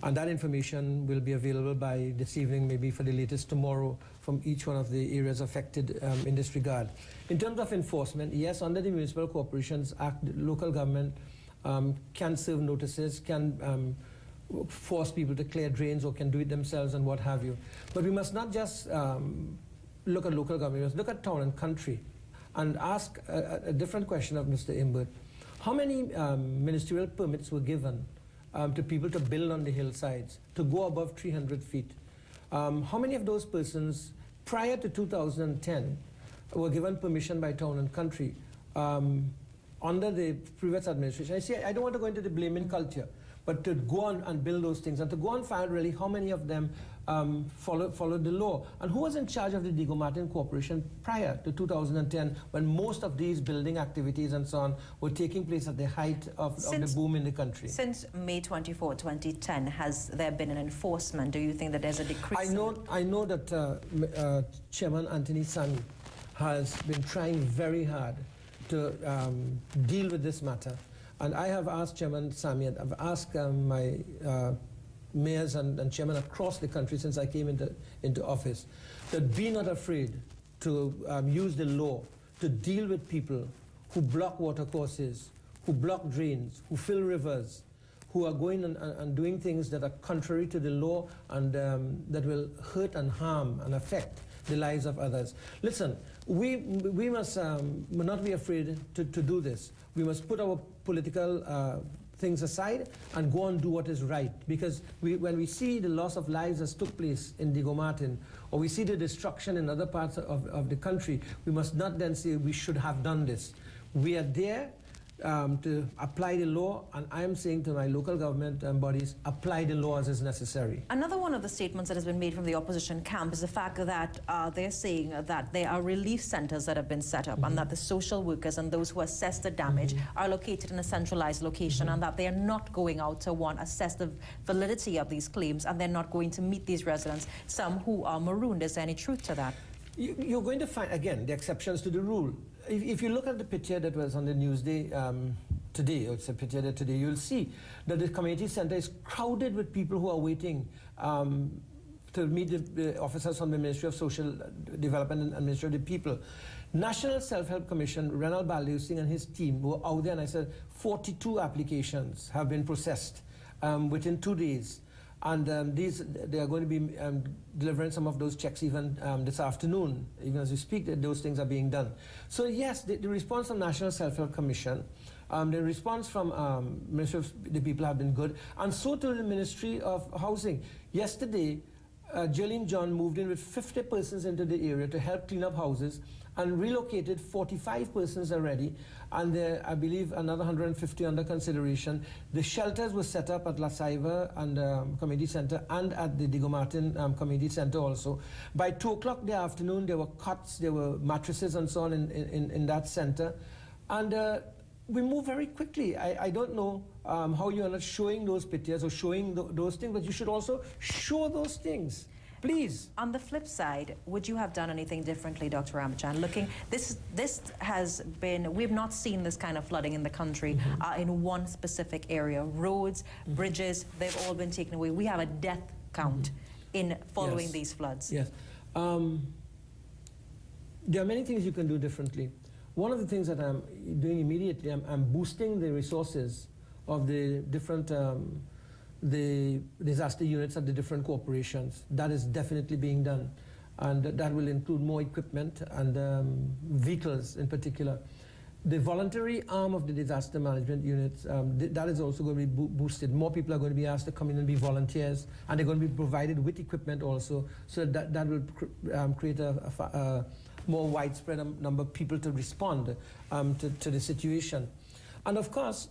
And that information will be available by this evening, maybe for the latest tomorrow, from each one of the areas affected in this regard. In terms of enforcement, yes, under the Municipal Corporations Act, the local government can serve notices, can force people to clear drains or can do it themselves and what have you. But we must not just look at local government, look at town and country and ask a different question of Mr. Imbert. How many ministerial permits were given to people to build on the hillsides, to go above 300 feet? How many of those persons prior to 2010 were given permission by town and country under the previous administration? I see, I don't want to go into the blaming culture, but to go on and build those things and to go and find really how many of them followed the law. And who was in charge of the Diego Martin Corporation prior to 2010 when most of these building activities and so on were taking place at the height of the boom in the country? Since May 24, 2010, has there been an enforcement? Do you think that there's a decrease? I know that Chairman Anthony Sami has been trying very hard to deal with this matter. And I have asked Chairman Sami, and I've asked my mayors and chairmen across the country since I came into office, that be not afraid to use the law to deal with people who block water courses, who block drains, who fill rivers, who are going and doing things that are contrary to the law and that will hurt and harm and affect the lives of others. Listen, we must not be afraid to do this. We must put our political things aside and go and do what is right. Because when we see the loss of lives that took place in Diego Martin, or we see the destruction in other parts of the country, we must not then say we should have done this. We are there to apply the law, and I am saying to my local government bodies, apply the law as is necessary. Another one of the statements that has been made from the opposition camp is the fact that they're saying that there are relief centers that have been set up and that the social workers and those who assess the damage are located in a centralized location and that they are not going out to, one, assess the validity of these claims, and they're not going to meet these residents, some who are marooned. Is there any truth to that? You're going to find, again, the exceptions to the rule. If you look at the picture that was on the Newsday today, or it's a picture that today, you'll see that the community center is crowded with people who are waiting to meet the officers from the Ministry of Social Development and Ministry of the People. National Self-Help Commission, Renald Baldew and his team were out there, and I said 42 applications have been processed within 2 days. And they are going to be delivering some of those checks even this afternoon. Even as we speak, those things are being done. So yes, the response from National Self-Help Commission, the response from Ministry of the People have been good, and so to the Ministry of Housing. Yesterday, Jolene John moved in with 50 persons into the area to help clean up houses and relocated 45 persons already, and there, I believe, another 150 under consideration. The shelters were set up at La Saiva and Community Center and at the Diego Martin Community Center also. By 2 o'clock in the afternoon, there were cots, there were mattresses and so on in that center. And we move very quickly. I don't know how you are not showing those pictures or showing those things, but you should also show those things. Please. On the flip side, would you have done anything differently, Dr. Ramachan? This has been, we've not seen this kind of flooding in the country in one specific area. Roads, bridges, they've all been taken away. We have a death count in following these floods. Yes. There are many things you can do differently. One of the things that I'm doing immediately, I'm boosting the resources of the different the disaster units at the different corporations. That is definitely being done. And that will include more equipment and vehicles in particular. The voluntary arm of the disaster management units, that is also going to be boosted. More people are going to be asked to come in and be volunteers, and they're going to be provided with equipment also, so that will create a more widespread number of people to respond to the situation. And of course,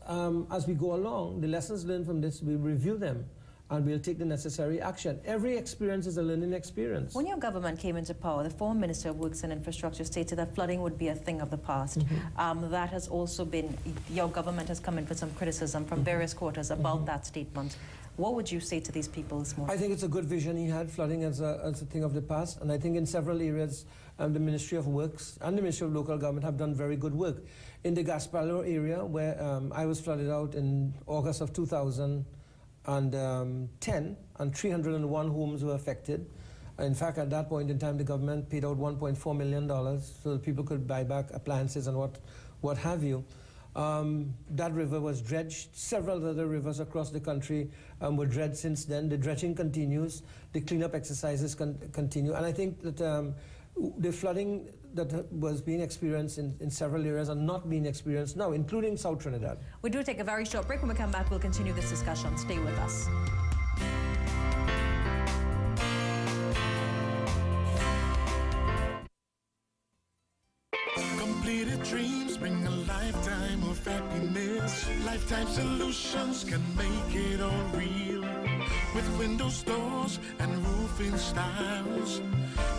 as we go along, the lessons learned from this, we review them and we'll take the necessary action. Every experience is a learning experience. When your government came into power, the former Minister of Works and Infrastructure stated that flooding would be a thing of the past. That has also been, your government has come in for some criticism from various quarters about that statement. What would you say to these people this morning? I think it's a good vision he had, flooding as a thing of the past. And I think in several areas, the Ministry of Works and the Ministry of Local Government have done very good work. In the Gasparilla area, where I was flooded out in August of 2010, and 301 homes were affected. In fact, at that point in time, the government paid out $1.4 million so that people could buy back appliances and what have you. That river was dredged. Several other rivers across the country were dredged since then. The dredging continues. The cleanup exercises continue. And I think that the flooding that was being experienced in several areas are not being experienced now, including South Trinidad. We do take a very short break. When we come back, we'll continue this discussion. Stay with us. Completed dreams bring a lifetime of happiness. Lifetime Solutions can make it all real. With windows, doors, and roofing styles,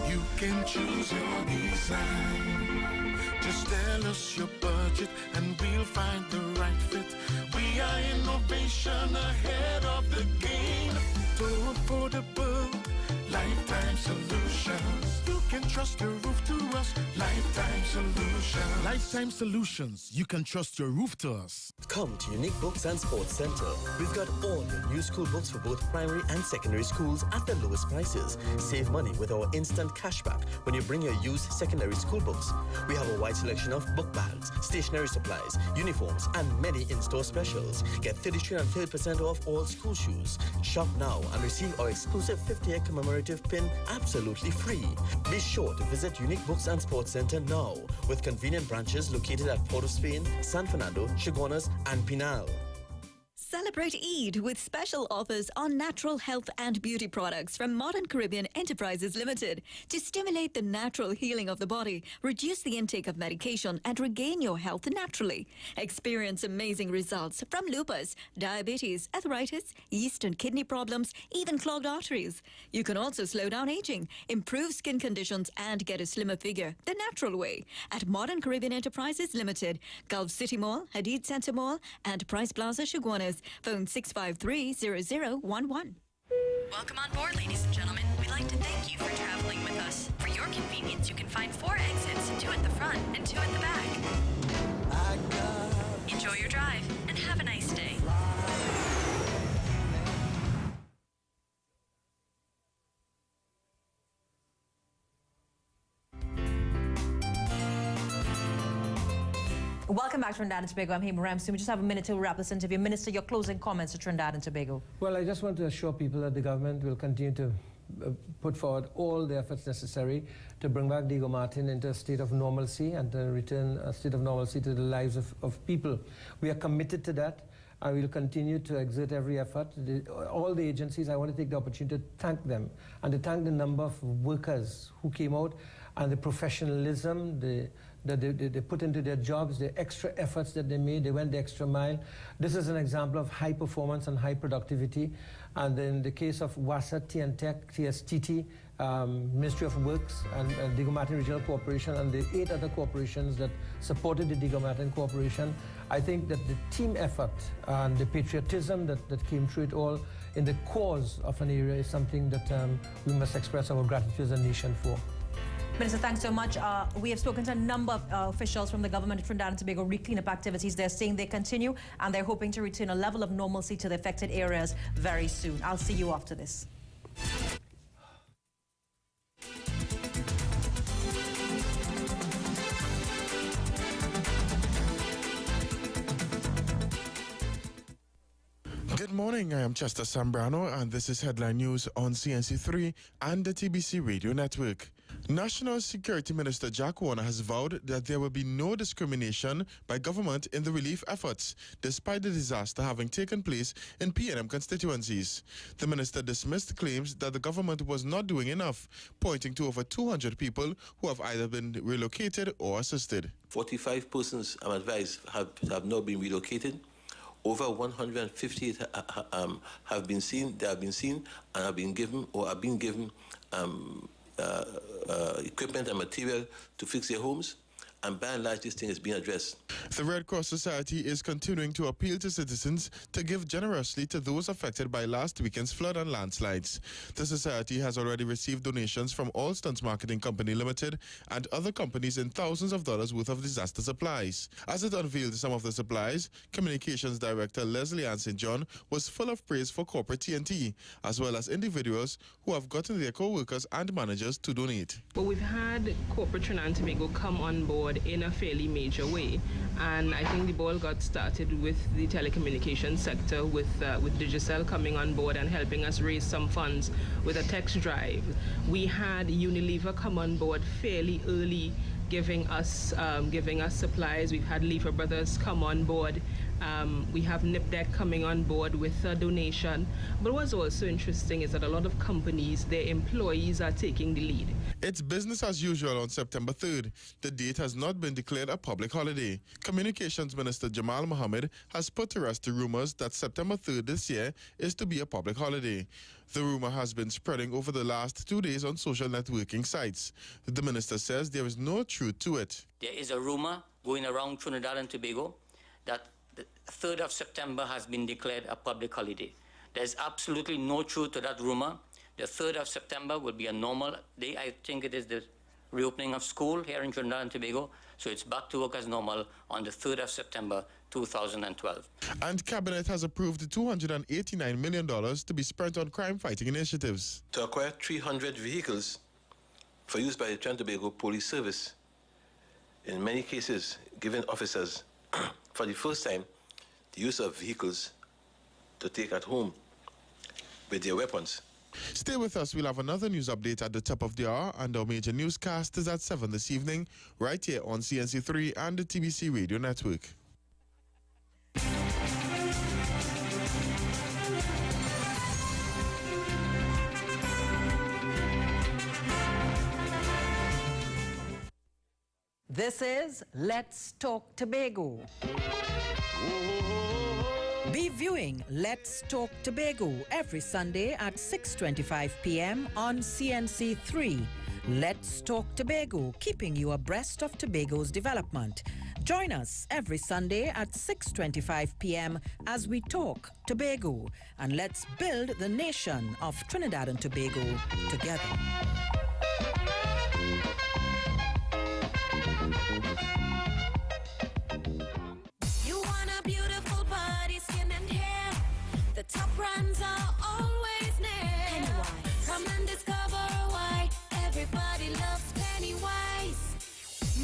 you can choose your design. Just tell us your budget and we'll find the right fit. We are innovation ahead of the game. So affordable, Lifetime Solutions. You can trust your roof to us. Lifetime Solutions. Lifetime Solutions. You can trust your roof to us. Come to Unique Books and Sports Center. We've got all your new school books for both primary and secondary schools at the lowest prices. Save money with our instant cashback when you bring your used secondary school books. We have a wide selection of book bags, stationery supplies, uniforms, and many in-store specials. Get 33 and 30% off all school shoes. Shop now and receive our exclusive 50-year commemorative pin absolutely free. Be sure to visit Unique Books and Sports Center now, with convenient branches located at Port of Spain, San Fernando, Chaguanas, and Pinal. Celebrate Eid with special offers on natural health and beauty products from Modern Caribbean Enterprises Limited to stimulate the natural healing of the body, reduce the intake of medication, and regain your health naturally. Experience amazing results from lupus, diabetes, arthritis, yeast and kidney problems, even clogged arteries. You can also slow down aging, improve skin conditions, and get a slimmer figure the natural way at Modern Caribbean Enterprises Limited, Gulf City Mall, Hadid Center Mall, and Price Plaza, Chaguanas. Phone 653-0011. Welcome on board, ladies and gentlemen. We'd like to thank you for traveling with us. For your convenience, you can find 4 exits, 2 at the front and 2 at the back. Enjoy your drive and have a nice day. Welcome back to Trinidad and Tobago. I'm Hamer Ramsey. We just have a minute to wrap this interview. Minister, your closing comments to Trinidad and Tobago. Well, I just want to assure people that the government will continue to put forward all the efforts necessary to bring back Diego Martin into a state of normalcy and to return a state of normalcy to the lives of people. We are committed to that, and we will continue to exert every effort. All the agencies, I want to take the opportunity to thank them and to thank the number of workers who came out and the professionalism, that they put into their jobs, the extra efforts that they made. They went the extra mile. This is an example of high performance and high productivity. And in the case of WASA, TNTech, TSTT, Ministry of Works and Diego Martin Regional Corporation and the 8 other corporations that supported the Diego Martin Corporation. I think that the team effort and the patriotism that came through it all in the cause of an area is something that we must express our gratitude as a nation for. Minister, thanks so much. We have spoken to a number of officials from the government of Trinidad and Tobago re-cleanup activities. They're saying they continue and they're hoping to return a level of normalcy to the affected areas very soon. I'll see you after this. Good morning, I am Chester Sambrano and this is Headline News on CNC3 and the TBC Radio Network. National Security Minister Jack Warner has vowed that there will be no discrimination by government in the relief efforts, despite the disaster having taken place in PNM constituencies. The minister dismissed claims that the government was not doing enough, pointing to over 200 people who have either been relocated or assisted. 45 persons, I'm advised, have not been relocated. Over 150 have been seen. They have been seen and have been given or have been given equipment and material to fix their homes. And by and large, this thing is being addressed. The Red Cross Society is continuing to appeal to citizens to give generously to those affected by last weekend's flood and landslides. The society has already received donations from Allston's Marketing Company Limited and other companies in thousands of dollars worth of disaster supplies. As it unveiled some of the supplies, Communications Director Leslie Ann St. John was full of praise for corporate TNT, as well as individuals who have gotten their co-workers and managers to donate. Well, we've had corporate Trinidad and Tobago come on board in a fairly major way, and I think the ball got started with the telecommunications sector, with Digicel coming on board and helping us raise some funds with a text drive. We had Unilever come on board fairly early, giving us supplies. We've had Lever Brothers come on board. We have NIPDEC coming on board with a donation. But what's also interesting is that a lot of companies, their employees are taking the lead. It's business as usual on September 3rd. The date has not been declared a public holiday. Communications Minister Jamal Mohammed has put to rest the rumors that September 3rd this year is to be a public holiday. The rumor has been spreading over the last 2 days on social networking sites. The minister says there is no truth to it. There is a rumor going around Trinidad and Tobago that the 3rd of September has been declared a public holiday. There's absolutely no truth to that rumor. The 3rd of September will be a normal day. I think it is the reopening of school here in Trinidad and Tobago, so it's back to work as normal on the 3rd of September 2012. And Cabinet has approved $289 million to be spent on crime-fighting initiatives. To acquire 300 vehicles for use by the Trinidad and Tobago Police Service, in many cases giving officers for the first time the use of vehicles to take at home with their weapons. Stay with us. We'll have another news update at the top of the hour, and our major newscast is at 7 this evening, right here on CNC3 and the TBC Radio Network. This is Let's Talk Tobago. Be viewing Let's Talk Tobago every Sunday at 6:25 p.m. on CNC3. Let's Talk Tobago, keeping you abreast of Tobago's development. Join us every Sunday at 6:25 p.m. as we talk Tobago, and let's build the nation of Trinidad and Tobago together. You want a beautiful body, skin and hair. The top brands are always near. Pennywise. Come and discover why everybody loves Pennywise.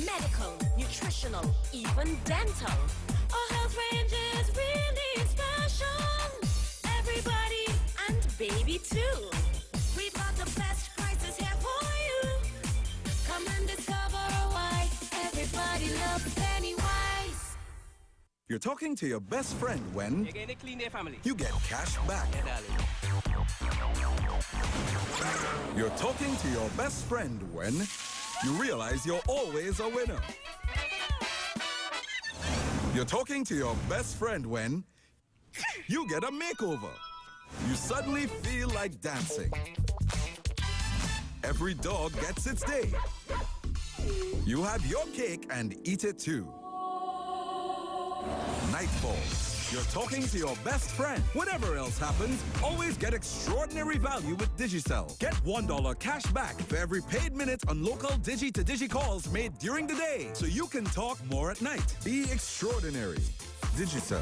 Medical, nutritional, even dental. Our health range is really special. Everybody and baby too. We've got the best prices here for you. Come and discover why everybody loves Pennywise. You're talking to your best friend when You're going to clean their family. you get cash back. Yeah, darling. You're talking to your best friend when you realize you're always a winner. You're talking to your best friend when you get a makeover. You suddenly feel like dancing. every dog gets its day. You have your cake and eat it too. Nightfall. You're talking to your best friend. Whatever else happens, always get extraordinary value with Digicel. Get $1 cash back for every paid minute on local Digi-to-Digi calls made during the day, so you can talk more at night. Be extraordinary. Digicel.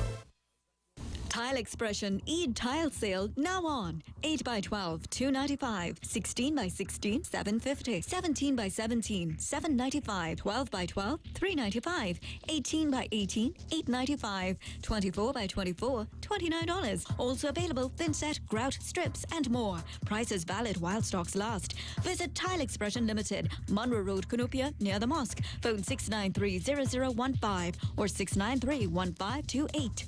Tile Expression Eid Tile Sale now on. 8 by 12, $2.95. 16 by 16, $7.50. 17 by 17, $7.95. 12 by 12, $3.95. 18 by 18, $8.95. 24 by 24, $29. Also available thin-set, grout, strips and more. Prices valid while stocks last. Visit Tile Expression Limited, Monroe Road, Cunupia, near the mosque. Phone 693-0015 or 693-1528.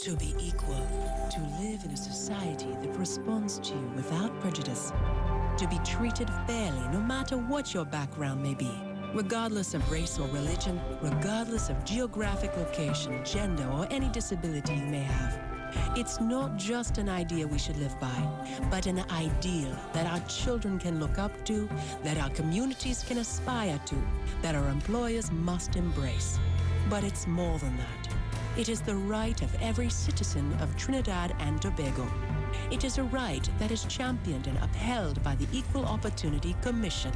To be equal, to live in a society that responds to you without prejudice, to be treated fairly no matter what your background may be, regardless of race or religion, regardless of geographic location, gender, or any disability you may have. It's not just an idea we should live by, but an ideal that our children can look up to, that our communities can aspire to, that our employers must embrace. But it's more than that. It is the right of every citizen of Trinidad and Tobago. It is a right that is championed and upheld by the Equal Opportunity Commission.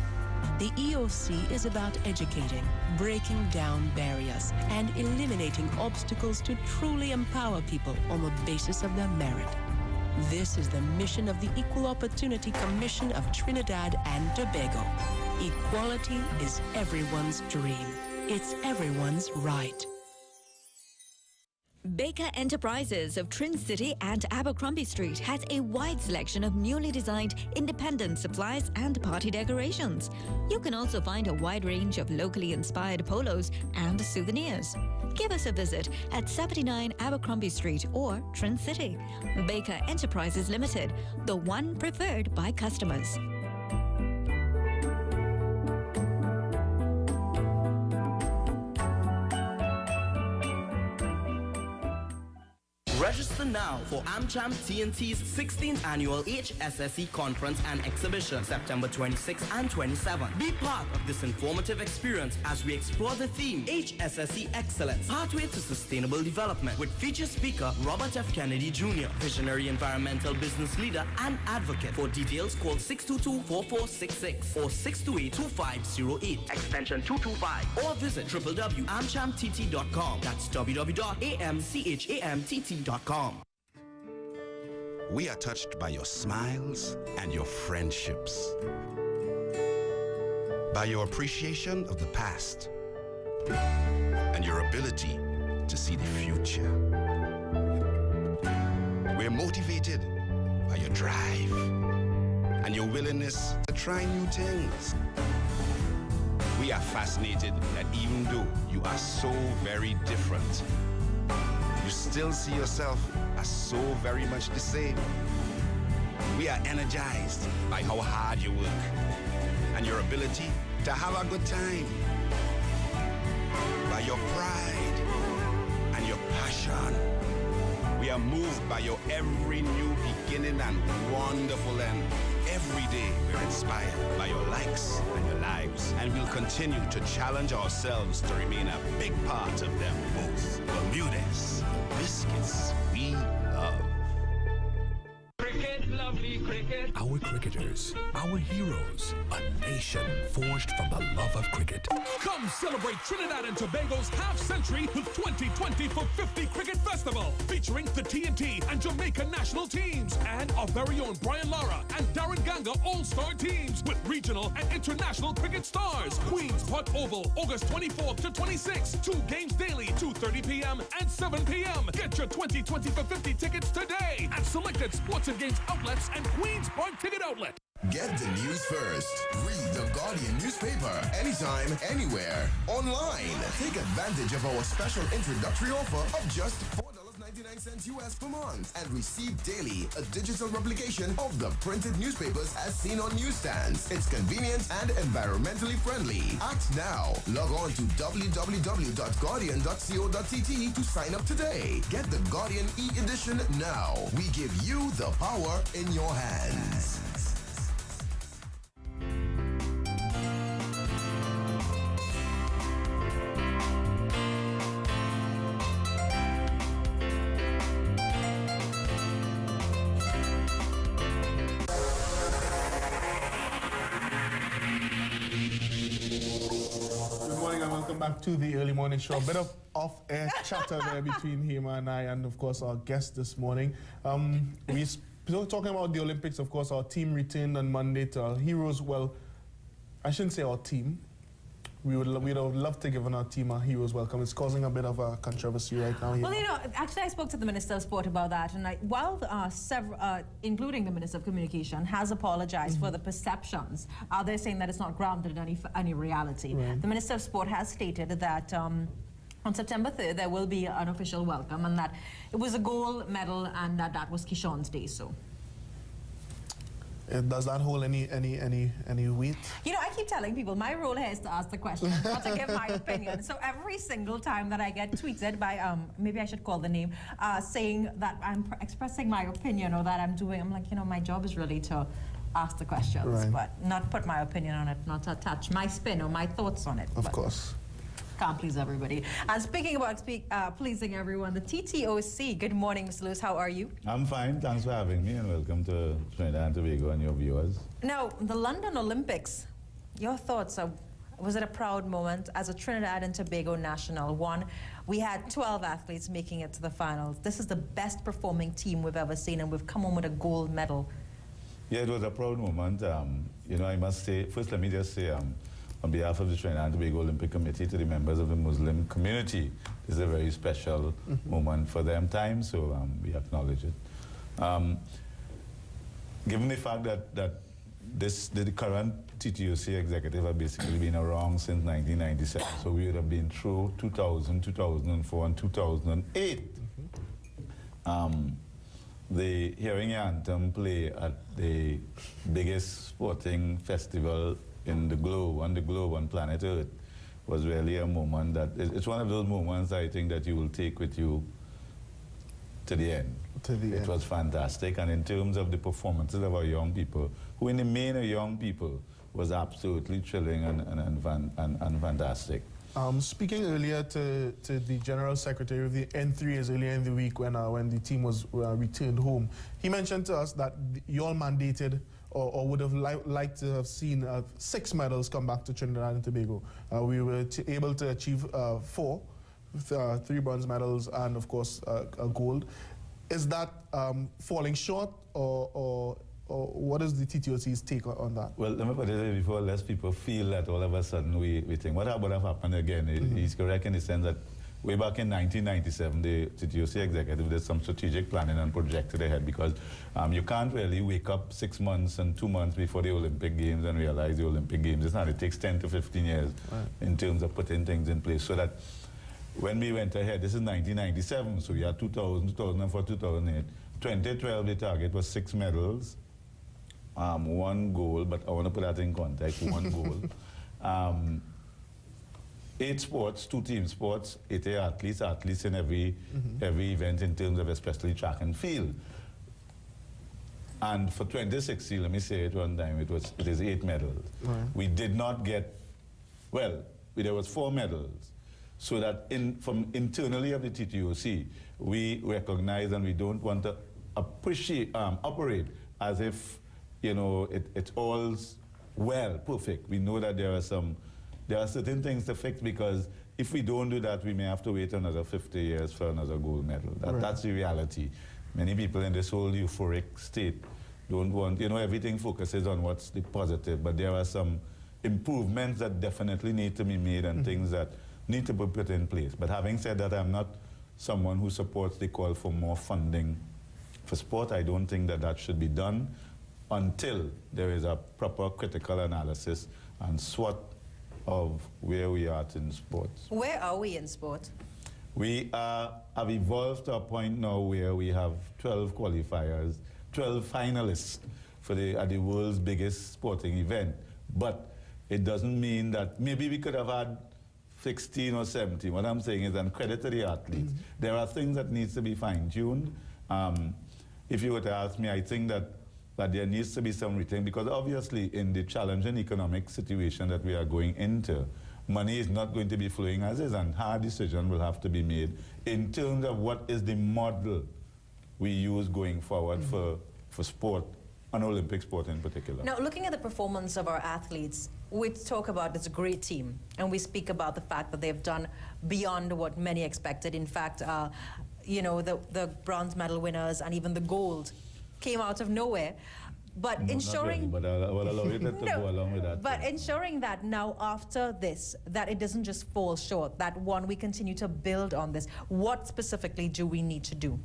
The EOC is about educating, breaking down barriers, and eliminating obstacles to truly empower people on the basis of their merit. This is the mission of the Equal Opportunity Commission of Trinidad and Tobago. Equality is everyone's dream. It's everyone's right. Baker Enterprises of Trin City and Abercrombie Street has a wide selection of newly designed independent supplies and party decorations. You can also find a wide range of locally inspired polos and souvenirs. Give us a visit at 79 Abercrombie Street or Trin City. Baker Enterprises Limited, the one preferred by customers. Register now for AmCham TNT's 16th annual HSSE Conference and Exhibition, September 26th and 27th. Be part of this informative experience as we explore the theme HSSE Excellence, Pathway to Sustainable Development, with featured speaker Robert F. Kennedy Jr., visionary environmental business leader and advocate. For details, call 622-4466 or 628-2508, extension 225, or visit www.amchamtt.com. That's www.amchamtt.com. We are touched by your smiles and your friendships, by your appreciation of the past and your ability to see the future. We're motivated by your drive and your willingness to try new things. We are fascinated that even though you are so very different, you still see yourself as so very much the same. We are energized by how hard you work and your ability to have a good time, by your pride and your passion. We are moved by your every new beginning and wonderful end. Every day we're inspired by your likes and your lives, and we'll continue to challenge ourselves to remain a big part of them both. Bermudez, biscuits we love. Cricket, lovely cricket. Our cricketers, our heroes, a nation forged from the love of cricket. Come celebrate Trinidad and Tobago's half-century with 2020 for 50 Cricket Festival, featuring the TNT and Jamaica national teams, and our very own Brian Lara and Darren Ganga all-star teams with regional and international cricket stars. Queen's Park Oval, August 24th to 26th. 2 games daily, 2:30 p.m. and 7 p.m. Get your 2020 for 50 tickets today at selected sports and games outlets and Queen's Park Ticket Outlet. Get the news first. Read The Guardian newspaper anytime, anywhere, online. Take advantage of our special introductory offer of just $4.99 US per month and receive daily a digital replication of the printed newspapers as seen on newsstands. It's convenient and environmentally friendly. Act now. Log on to www.guardian.co.tt to sign up today. Get the Guardian e-edition now. We give you the power in your hands. back to the early morning show. A bit of off-air chatter there between Hema and I, and of course our guest this morning. We're talking about the Olympics. Of course, our team returned on Monday to our heroes. Well, I shouldn't say our team. We'd have loved to give our team our heroes welcome. It's causing a bit of a controversy right now. Well, you know, actually I spoke to the Minister of Sport about that, and while several, including the Minister of Communication, has apologized for the perceptions, they're saying that it's not grounded in any reality. Right. The Minister of Sport has stated that on September 3rd there will be an official welcome, and that it was a gold medal, and that was Kishon's day. So. Does that hold any weight? You know, I keep telling people my role here is to ask the question, not to give my opinion. So every single time that I get tweeted by, maybe I should call the name, saying that I'm expressing my opinion or that I'm doing, I'm like, you know, my job is really to ask the questions, but not put my opinion on it, not to attach my spin or my thoughts on it. Of course. Can't please everybody. And speaking about pleasing everyone, the TTOC. Good morning, Mr. Lewis. How are you? I'm fine. Thanks for having me, and welcome to Trinidad and Tobago and your viewers. Now, the London Olympics. Your thoughts? Was it a proud moment as a Trinidad and Tobago national? We had 12 athletes making it to the finals. This is the best performing team we've ever seen, and we've come home with a gold medal. Yeah, it was a proud moment. You know, I must say, first let me just say, on behalf of the Trinidad and Tobago Olympic Committee, to the members of the Muslim community, this is a very special moment for them time, so we acknowledge it. Given the fact that the current TTOC executive have basically been around since 1997, so we would have been through 2000, 2004, and 2008. The Hearing Anthem play at the biggest sporting festival on the globe, on planet Earth, was really a moment that, it's one of those moments I think that you will take with you to the end. It was fantastic, and in terms of the performances of our young people, who in the main are young people, was absolutely thrilling and fantastic. Speaking earlier to the General Secretary of the N3s earlier in the week when the team was returned home, he mentioned to us that you all mandated or would have liked to have seen 6 medals come back to Trinidad and Tobago. We were able to achieve 4, 3 bronze medals and, of course, a gold. Is that falling short, or what is the TTOC's take on that? Well, let me put it before less people feel that all of a sudden we think, what would have happened again? He's correct in the sense that way back in 1997, the TTOC executive did some strategic planning and projected ahead, because you can't really wake up 6 months and 2 months before the Olympic Games and realize the Olympic Games. It's not. It takes 10 to 15 years in terms of putting things in place. So that when we went ahead, this is 1997, so we had 2000, 2004, 2008. 2012, the target was 6 medals, 1 gold, but I want to put that in context, 1 gold. 8 sports, 2 team sports, 8 athletes in every event in terms of especially track and field. And for 2016, let me say it one time, it is 8 medals. We did not get, well, there was 4 medals. So that from internally of the TTOC, we recognize and we don't want to operate as if, you know, it's all well, perfect. We know that there are certain things to fix, because if we don't do that, we may have to wait another 50 years for another gold medal. That's the reality. Many people in this whole euphoric state don't want, you know, everything focuses on what's the positive, but there are some improvements that definitely need to be made and things that need to be put in place. But having said that, I'm not someone who supports the call for more funding for sport. I don't think that should be done until there is a proper critical analysis and SWOT of where we are in sports. Where are we in sport? We have evolved to a point now where we have 12 qualifiers, 12 finalists at the world's biggest sporting event. But it doesn't mean that maybe we could have had 16 or 17. What I'm saying is, and credit to the athletes, there are things that needs to be fine-tuned. If you were to ask me, I think that there needs to be some return, because obviously in the challenging economic situation that we are going into, money is not going to be flowing as is, and hard decision will have to be made in terms of what is the model we use going forward for sport, and Olympic sport in particular. Now, looking at the performance of our athletes, we talk about this great team, and we speak about the fact that they've done beyond what many expected. In fact, you know, the bronze medal winners and even the gold came out of nowhere. But No, ensuring... not really, but I will allow you to go along with that. But ensuring that now after this, that it doesn't just fall short, that one, we continue to build on this. What specifically do we need to do?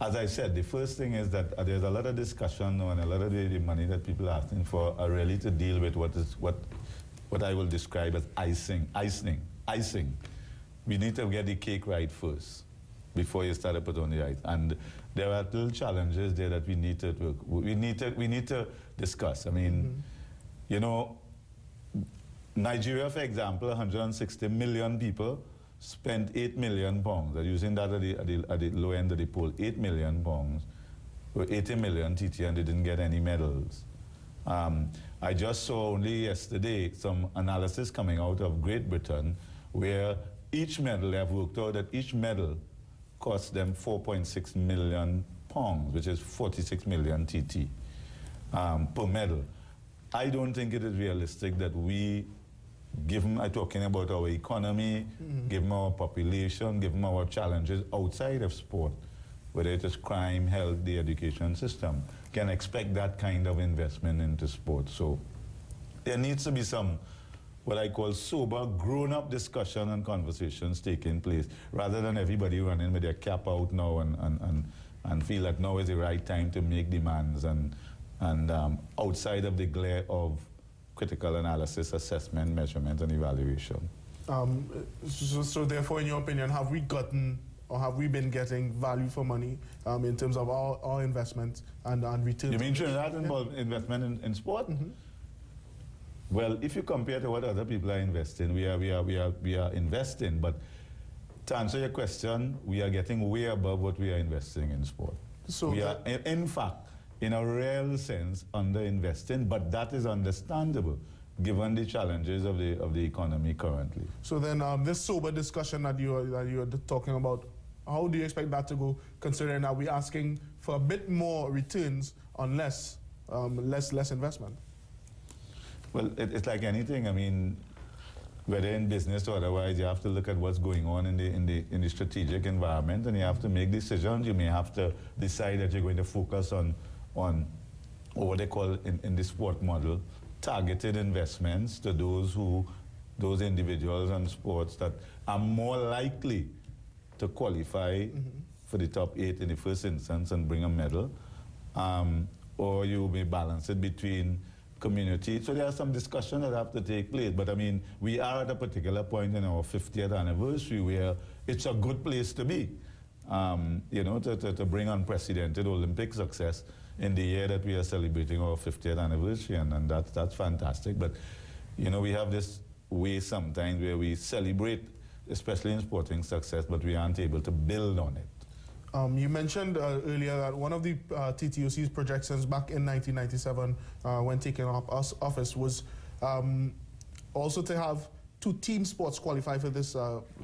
As I said, the first thing is that there's a lot of discussion on a lot of the money that people are asking for are really to deal with what I will describe as icing. We need to get the cake right first before you start to put on the ice. And there are little challenges there that we need to work. We need to discuss. I mean, you know, Nigeria, for example, 160 million people spent 8 million pounds. They're using that at the low end of the poll. 8 million pounds, or 80 million TT, and they didn't get any medals. I just saw only yesterday some analysis coming out of Great Britain where each medal, they have worked out that each medal cost them 4.6 million pounds, which is 46 million TT per medal. I don't think it is realistic that we, given I'm talking about our economy, given our population, given our challenges outside of sport, whether it is crime, health, the education system, can expect that kind of investment into sport. So there needs to be some, what I call sober, grown-up discussion and conversations taking place, rather than everybody running with their cap out now and feel that now is the right time to make demands and outside of the glare of critical analysis, assessment, measurement, and evaluation. So therefore, in your opinion, have we gotten or have we been getting value for money in terms of our investment and return? You mean Trinidad investment in sport? Well, if you compare to what other people are investing, we are investing, but to answer your question, we are getting way above what we are investing in sport. So we are, in fact, in a real sense, under-investing, but that is understandable given the challenges of the economy currently. So then this sober discussion that you're talking about, how do you expect that to go, considering that we're asking for a bit more returns on less investment? Well, it's like anything. I mean, whether in business or otherwise, you have to look at what's going on in the strategic environment, and you have to make decisions. You may have to decide that you're going to focus on what they call in the sport model, targeted investments to those individuals and sports that are more likely to qualify for the top 8 in the first instance and bring a medal, or you may balance it between community. So there's some discussion that have to take place. But I mean, we are at a particular point in our 50th anniversary where it's a good place to be, you know, to bring unprecedented Olympic success in the year that we are celebrating our 50th anniversary, and that's fantastic. But, you know, we have this way sometimes where we celebrate, especially in sporting success, but we aren't able to build on it. You mentioned earlier that one of the TTOC's projections back in 1997 when taking up office was also to have 2 team sports qualify for this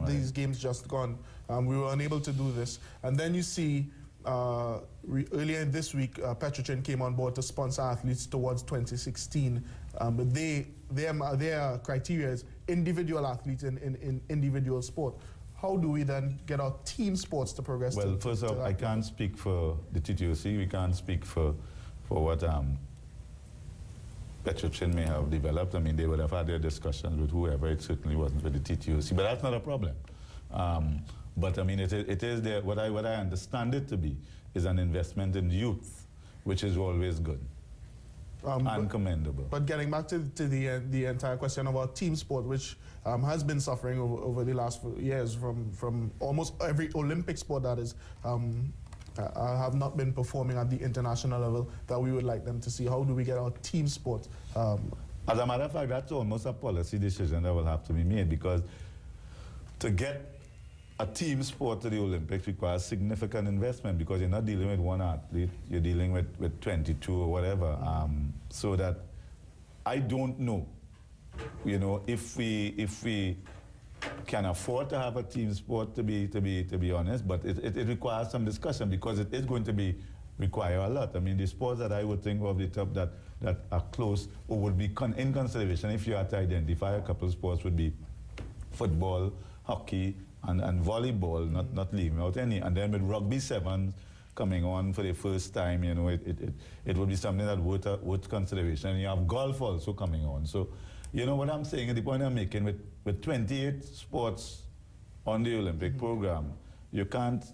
these games just gone. We were unable to do this. And then you see earlier this week, Petrochin came on board to sponsor athletes towards 2016. But their criteria is individual athletes in individual sport. How do we then get our team sports to progress? Well, first off, I can't speak for the TTOC. We can't speak for what Petrochin may have developed. I mean, they would have had their discussions with whoever. It certainly wasn't with the TTOC, but that's not a problem. But I mean, it is there. What I understand it to be is an investment in youth, which is always good and commendable. But getting back to the entire question about team sport, which has been suffering over the last few years from almost every Olympic sport that is have not been performing at the international level that we would like them to see. How do we get our team sport? As a matter of fact, that's almost a policy decision that will have to be made, because to get a team sport to the Olympics requires significant investment, because you're not dealing with one athlete, you're dealing with 22 or whatever. So that I don't know, you know, if we can afford to have a team sport, to be honest, but it requires some discussion, because it is going to require a lot. I mean, the sports that I would think of the top that that are close or would be in consideration if you had to identify a couple of sports would be football, hockey, and volleyball, not leaving out any. And then with rugby sevens coming on for the first time, you know, it would be something that worth consideration. And you have golf also coming on. So, you know what I'm saying, and the point I'm making, with 28 sports on the Olympic program, you can't,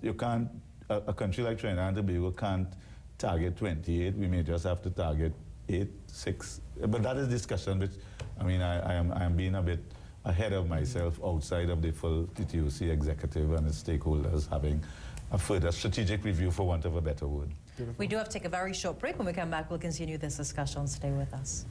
a country like Trinidad and Tobago can't target 28. We may just have to target 8, 6. But that is discussion which, I mean, I am being a bit ahead of myself outside of the full TTOC executive and its stakeholders having a further strategic review, for want of a better word. Beautiful. We do have to take a very short break. When we come back, we'll continue this discussion. Stay with us.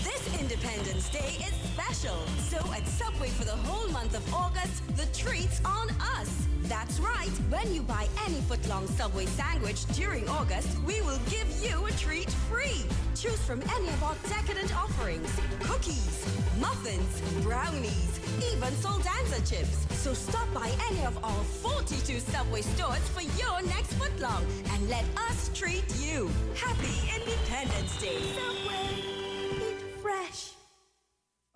This Independence Day is special. So at Subway for the whole month of August, the treat's on us. That's right. When you buy any foot-long Subway sandwich during August, we will give you a treat free. Choose from any of our decadent offerings. Cookies, muffins, brownies, even Soldanza chips. So stop by any of our 42 Subway stores for your next foot-long and let us treat you. Happy Independence Day. Subway, eat fresh.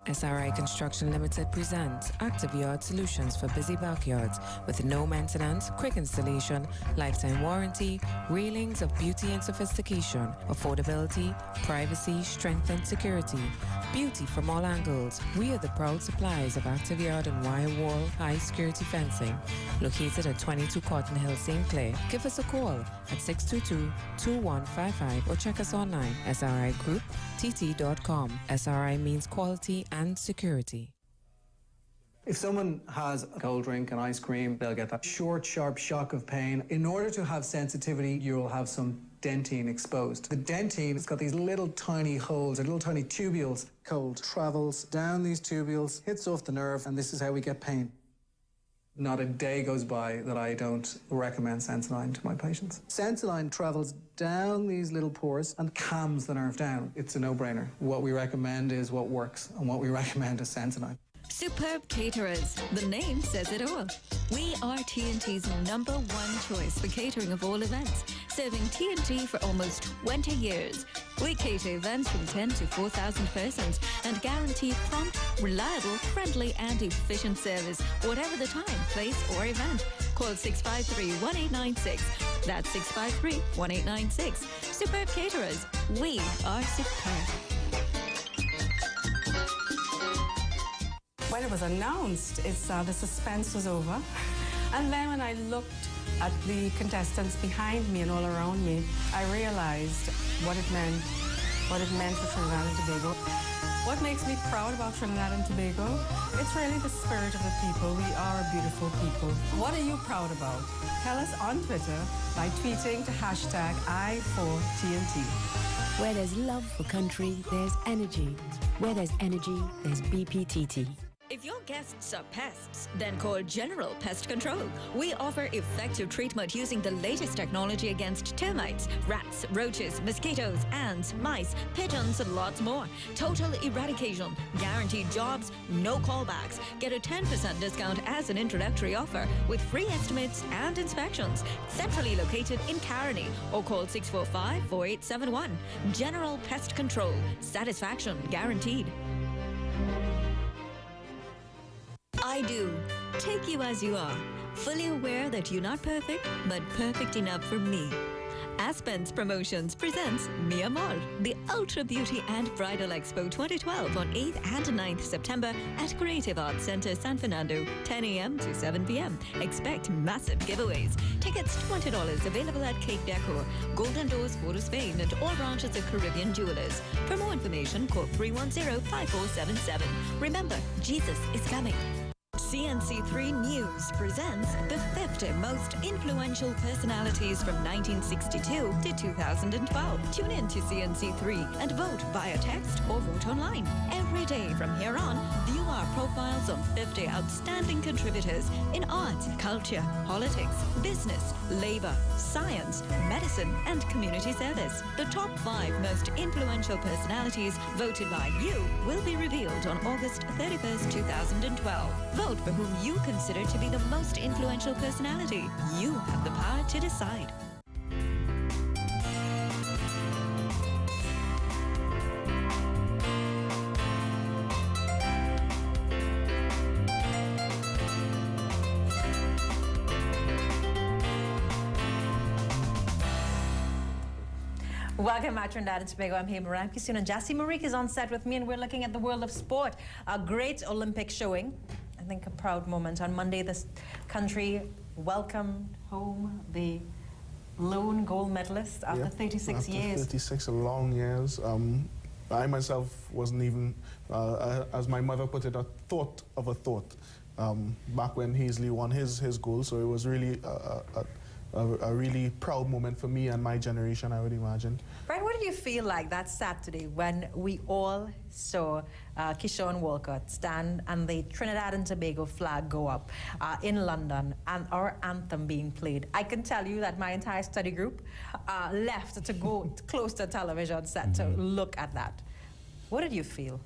SRI Construction Limited presents Active Yard Solutions for busy backyards with no maintenance, quick installation, lifetime warranty, railings of beauty and sophistication, affordability, privacy, strength and security. Beauty from all angles. We are the proud suppliers of Active Yard and wire wall, high security fencing. Located at 22 Cotton Hill, St. Clair. Give us a call at 622-2155 or check us online, srigrouptt.com. SRI means quality and security. If someone has a cold drink and ice cream, they'll get that short, sharp shock of pain. In order to have sensitivity, you'll have some dentine exposed. The dentine has got these little tiny holes, or little tiny tubules. Cold travels down these tubules, hits off the nerve, and this is how we get pain. Not a day goes by that I don't recommend Sensodyne to my patients. Sensodyne travels down these little pores and calms the nerve down. It's a no-brainer. What we recommend is what works, and what we recommend is Sensodyne. Superb Caterers. The name says it all. We are TNT's #1 choice for catering of all events, serving TNT for almost 20 years. We cater events from 10 to 4,000 persons and guarantee prompt, reliable, friendly and efficient service, whatever the time, place or event. Call 653-1896. That's 653-1896. Superb Caterers. We are superb. When it was announced, the suspense was over. And then when I looked at the contestants behind me and all around me, I realized what it meant for Trinidad and Tobago. What makes me proud about Trinidad and Tobago? It's really the spirit of the people. We are a beautiful people. What are you proud about? Tell us on Twitter by tweeting to #I4TNT. Where there's love for country, there's energy. Where there's energy, there's BPTT. If your guests are pests, then call General Pest Control. We offer effective treatment using the latest technology against termites, rats, roaches, mosquitoes, ants, mice, pigeons, and lots more. Total eradication, guaranteed jobs, no callbacks. Get a 10% discount as an introductory offer with free estimates and inspections. Centrally located in Caroni, or call 645-4871. General Pest Control. Satisfaction guaranteed. I do. Take you as you are. Fully aware that you're not perfect, but perfect enough for me. Aspen's Promotions presents Mia Mall, the Ultra Beauty and Bridal Expo 2012 on 8th and 9th September at Creative Arts Center, San Fernando, 10 a.m. to 7 p.m. Expect massive giveaways. Tickets $20 available at Cake Decor, Golden Doors Photo Spain, and all branches of Caribbean Jewelers. For more information, call 310-5477. Remember, Jesus is coming. CNC3 News presents the 50 most influential personalities from 1962 to 2012. Tune in to CNC3 and vote via text or vote online. Every day from here on, view our profiles of 50 outstanding contributors in art, culture, politics, business, labor, science, medicine, and community service. The top 5 most influential personalities voted by you will be revealed on August 31st, 2012. Vote for whom you consider to be the most influential personality. You have the power to decide. Welcome back to Trinidad and Tobago. I'm Hema Ramkissoon and Jassy Marique is on set with me, and we're looking at the world of sport. A great Olympic showing. I think a proud moment. On Monday, this country welcomed home the lone gold medalist after 36 years. 36 long years. I myself wasn't even, as my mother put it, a thought of a thought back when Hazley won his gold. So it was really a really proud moment for me and my generation, I would imagine. Brian, what did you feel like that Saturday when we all saw Keyshawn Walcott stand and the Trinidad and Tobago flag go up in London and our anthem being played? I can tell you that my entire study group left to go close to a television set to look at that. What did you feel?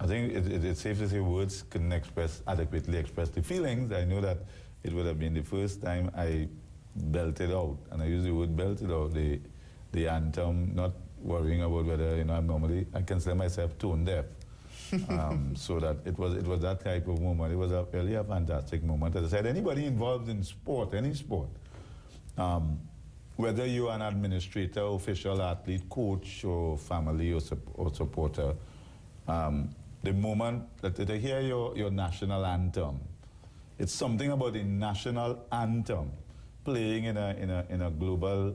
I think it's safe to say words couldn't adequately express the feelings. I know that it would have been the first time I belted out, and I use the word belted out, the anthem, not worrying about whether, you know, I consider myself tone deaf. So that it was that type of moment. It was really a fantastic moment. As I said, anybody involved in sport, any sport, whether you're an administrator, official, athlete, coach, or family or supporter, the moment that they hear your national anthem, it's something about the national anthem playing in a global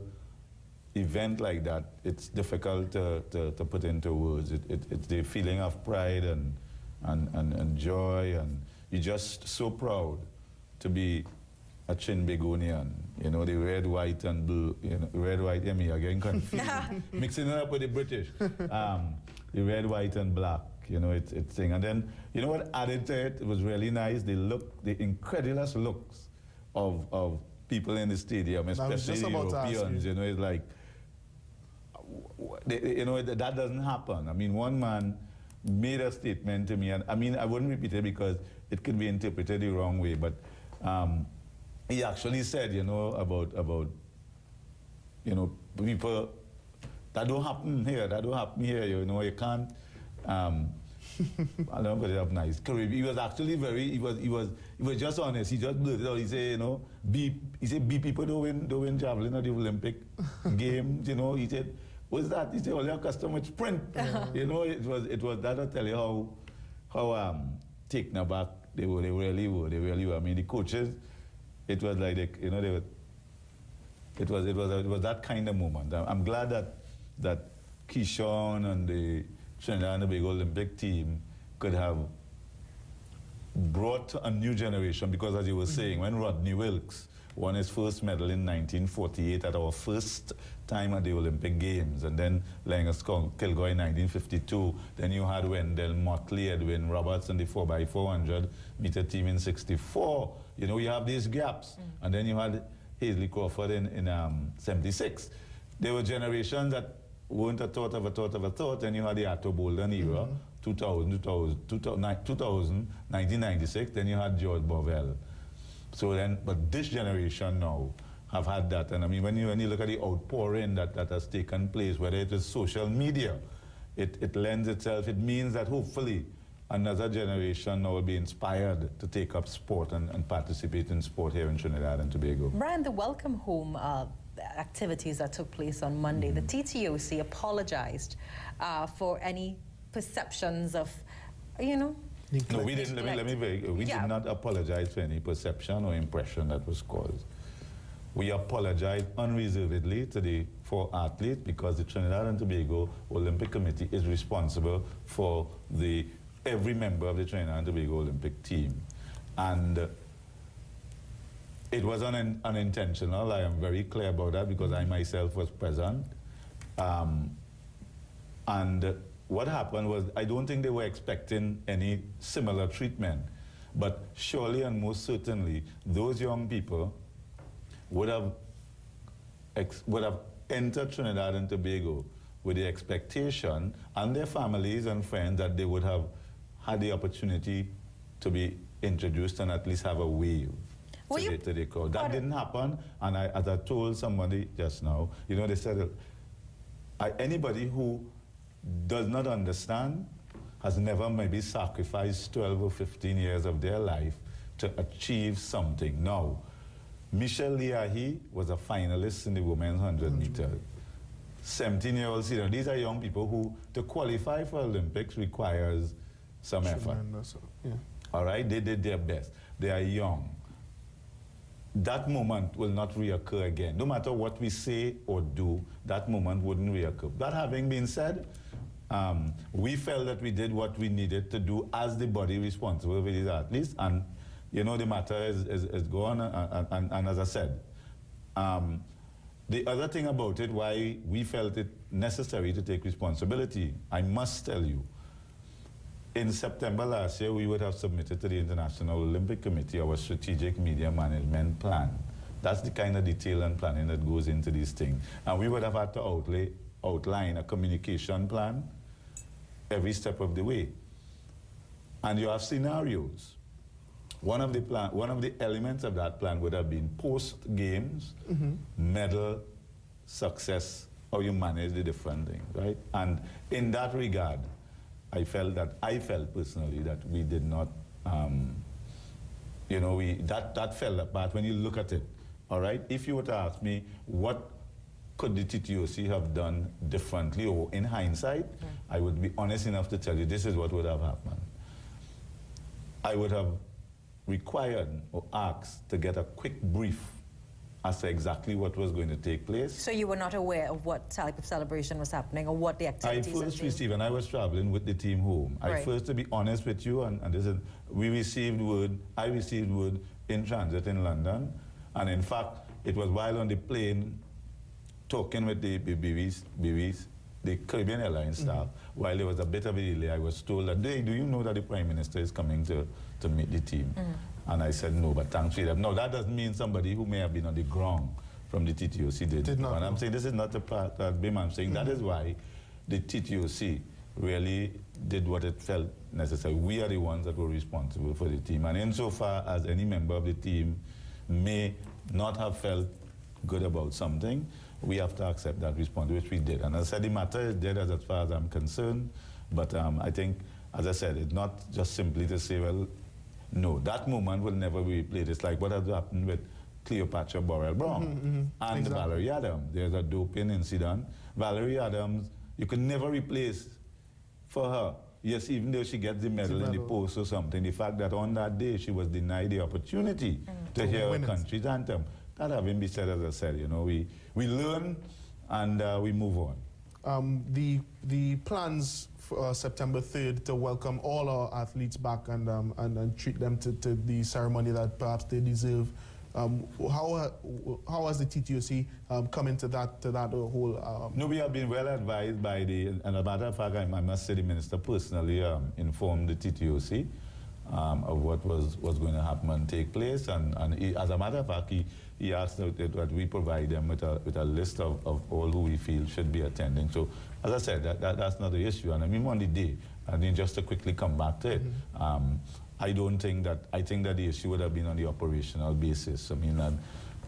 event like that. It's difficult to put into words. It's the feeling of pride and joy, and you're just so proud to be a Trinbagonian. You know, the red, white, and blue. You know, red, white, me again confused, mixing it up with the British. The red, white, and black. You know, it's thing. And then, you know what added to it? It was really nice. The incredulous looks of people in the stadium, especially Europeans. You know, it's like, you know, that doesn't happen. I mean, one man made a statement to me, and I mean, I wouldn't repeat it because it could be interpreted the wrong way, but he actually said, you know, about you know, people, that don't happen here, you know, you can't, I don't know, but it up nice. He was actually he was just honest. He just blurted out. He said, you know, B people don't win javelin at the Olympic games, you know. He said, what's that? He said, all your custom with sprint. You know, it was that'll tell you how taken aback they really were. I mean, the coaches, it was like it was that kind of moment. I'm glad that Keyshawn and the Trinidad and Tobago Olympic team could have brought a new generation, because as you were saying, when Rodney Wilkes won his first medal in 1948 at our first time at the Olympic Games, and then Lennox Kilgoy in 1952, then you had Wendell Motley, Edwin Roberts in the 4x400 meter team in 64. You know, you have these gaps. And then you had Hazley Crawford in 76. There were generations that weren't a thought, and you had the Atto Boulden era, 2000, 1996, then you had George Bovell. So then, but this generation now have had that, and I mean, when you look at the outpouring that has taken place, whether it is social media, it lends itself, it means that hopefully another generation now will be inspired to take up sport and participate in sport here in Trinidad and Tobago. Brian, the welcome home activities that took place on Monday, the TTOC apologized for any perceptions of, you know. No, we didn't. We did not apologize for any perception or impression that was caused. We apologize unreservedly to the 4 athletes, because the Trinidad and Tobago Olympic Committee is responsible for every member of the Trinidad and Tobago Olympic team. And it was unintentional. I am very clear about that, because I myself was present. And what happened was, I don't think they were expecting any similar treatment. But surely and most certainly, those young people would have entered Trinidad and Tobago with the expectation, and their families and friends, that they would have had the opportunity to be introduced and at least have a wave to the crowd. That didn't happen, and as I told somebody just now, you know, they said, anybody who does not understand has never maybe sacrificed 12 or 15 years of their life to achieve something. Now, Michelle Liahi was a finalist in the women's 100 meters. 17-year-olds, you know, these are young people who, to qualify for Olympics requires some effort. Yeah. All right, they did their best. They are young. That moment will not reoccur again. No matter what we say or do, that moment wouldn't reoccur. That having been said, we felt that we did what we needed to do as the body responsible for these athletes, and you know, the matter is gone, and as I said, the other thing about it, why we felt it necessary to take responsibility, I must tell you, in September last year, we would have submitted to the International Olympic Committee our strategic media management plan. That's the kind of detail and planning that goes into these things. And we would have had to outline a communication plan every step of the way. And you have scenarios. One of the elements of that plan would have been post-games, medal, success, how you manage the different things, right? And in that regard, I felt personally that we did not, you know, that fell apart when you look at it, all right? If you were to ask me, what could the TTOC have done differently or in hindsight, I would be honest enough to tell you this is what would have happened. I would have required or asked to get a quick brief as to exactly what was going to take place. So you were not aware of what type of celebration was happening or what the activities I first received, and I was traveling with the team home. Right. I first, to be honest with you, and this is, I received word in transit in London, and in fact, it was while on the plane talking with the BBs, the Caribbean Airlines staff, while there was a bit of a delay, I was told that, do you know that the Prime Minister is coming to meet the team? And I said, no, but thanks for that. No, that doesn't mean somebody who may have been on the ground from the TTOC did not. And I'm saying this is not the part that I'm saying that is why the TTOC really did what it felt necessary. We are the ones that were responsible for the team. And insofar as any member of the team may not have felt good about something, we have to accept that responsibility, which we did. And as I said, the matter is dead as far as I'm concerned. But I think, as I said, it's not just simply to say, well, no, that moment will never be replayed. It's like what has happened with Cleopatra Burrell Brown and exactly. Valerie Adams. There's a doping incident. Valerie Adams, you can never replace for her. Yes, even though she gets the medal in the post or something, the fact that on that day she was denied the opportunity to hear her country's anthem. That having been said, as I said, you know, we learn and we move on. The plans for September 3rd to welcome all our athletes back and treat them to the ceremony that perhaps they deserve. How has the TTOC come into that whole? No, we have been well advised by and as a matter of fact, I must say the minister personally informed the TTOC of what was going to happen and take place, and he, as a matter of fact, he asked that we provide them with a list of all who we feel should be attending. So, as I said, that's not the issue. And I mean, on the day, I mean, just to quickly come back to it, I think that the issue would have been on the operational basis. I mean,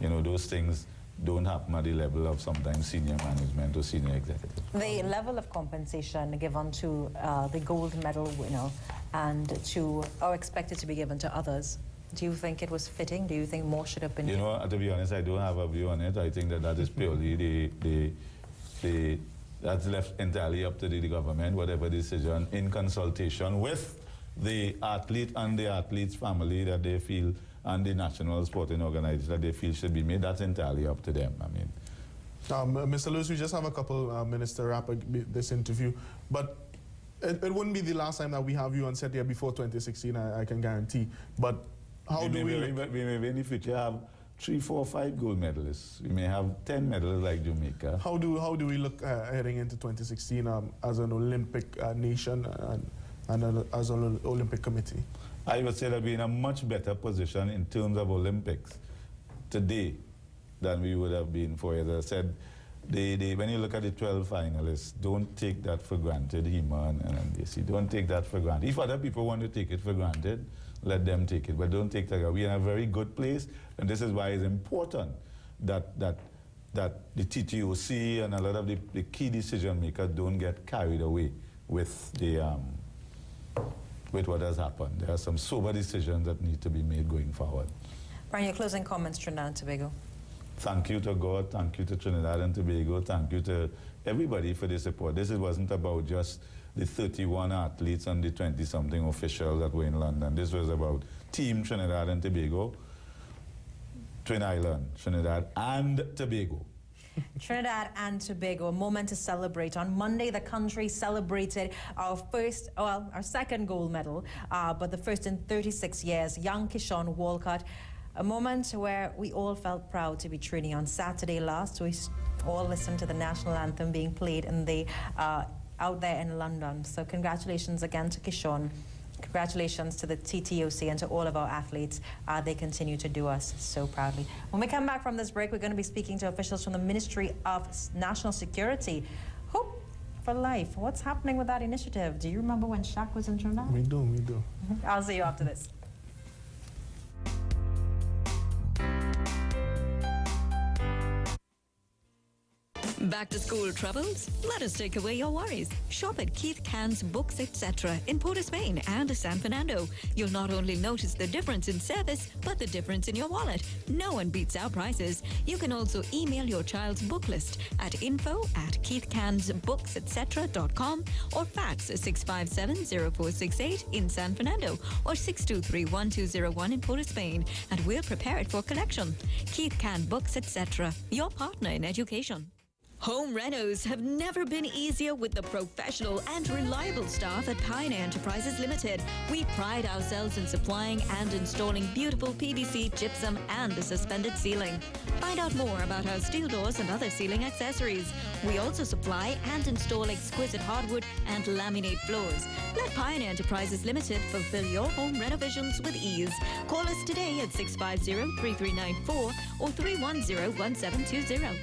you know, those things don't happen at the level of sometimes senior management or senior executives. The level of compensation given to the gold medal winner and or expected to be given to others, do you think it was fitting? Do you think more should have been? You know, to be honest, I don't have a view on it. I think that is purely that's left entirely up to the government, whatever decision in consultation with the athlete and the athlete's family that they feel, and the national sporting organization that they feel should be made. That's entirely up to them. I mean, Mr. Lewis, we just have a couple minutes to wrap this interview, but it wouldn't be the last time that we have you on set here before 2016. I can guarantee. But how do we? We may in the future have 3, 4, 5 gold medalists. We may have 10 medals like Jamaica. How do we look heading into 2016 as an Olympic nation and as an Olympic committee? I would say that we're in a much better position in terms of Olympics today than we would have been for, as I said, when you look at the 12 finalists, don't take that for granted, Hema and DC. Don't take that for granted. If other people want to take it for granted, let them take it, but don't take that. We're in a very good place, and this is why it's important that the TTOC and a lot of the key decision makers don't get carried away with with what has happened. There are some sober decisions that need to be made going forward. Brian, your closing comments, Trinidad and Tobago. Thank you to God, thank you to Trinidad and Tobago, thank you to everybody for the support. This wasn't about just the 31 athletes and the 20-something officials that were in London. This was about Team Trinidad and Tobago, Twin Island, Trinidad and Tobago. Trinidad and Tobago, a moment to celebrate. On Monday, the country celebrated our second gold medal, but the first in 36 years. Young Kishon Walcott, a moment where we all felt proud to be training. On Saturday last, we all listened to the national anthem being played in the out there in London. So congratulations again to Kishon. Congratulations to the TTOC and to all of our athletes. They continue to do us so proudly. When we come back from this break, we're going to be speaking to officials from the Ministry of National Security. Hope for Life. What's happening with that initiative? Do you remember when Shaq was in Trinidad? We do. I'll see you after this. Back to school troubles? Let us take away your worries. Shop at Keith Cann's Books Etc. in Port of Spain and San Fernando. You'll not only notice the difference in service, but the difference in your wallet. No one beats our prices. You can also email your child's book list at info@keithcannsbooksetc.com or fax 657-0468 in San Fernando or 623-1201 in Port of Spain. And we're prepared for collection. Keith Cann Books Etc. Your partner in education. Home renos have never been easier with the professional and reliable staff at Pioneer Enterprises Limited. We pride ourselves in supplying and installing beautiful PVC, gypsum and the suspended ceiling. Find out more about our steel doors and other ceiling accessories. We also supply and install exquisite hardwood and laminate floors. Let Pioneer Enterprises Limited fulfill your home renovations with ease. Call us today at 650-3394 or 310-1720.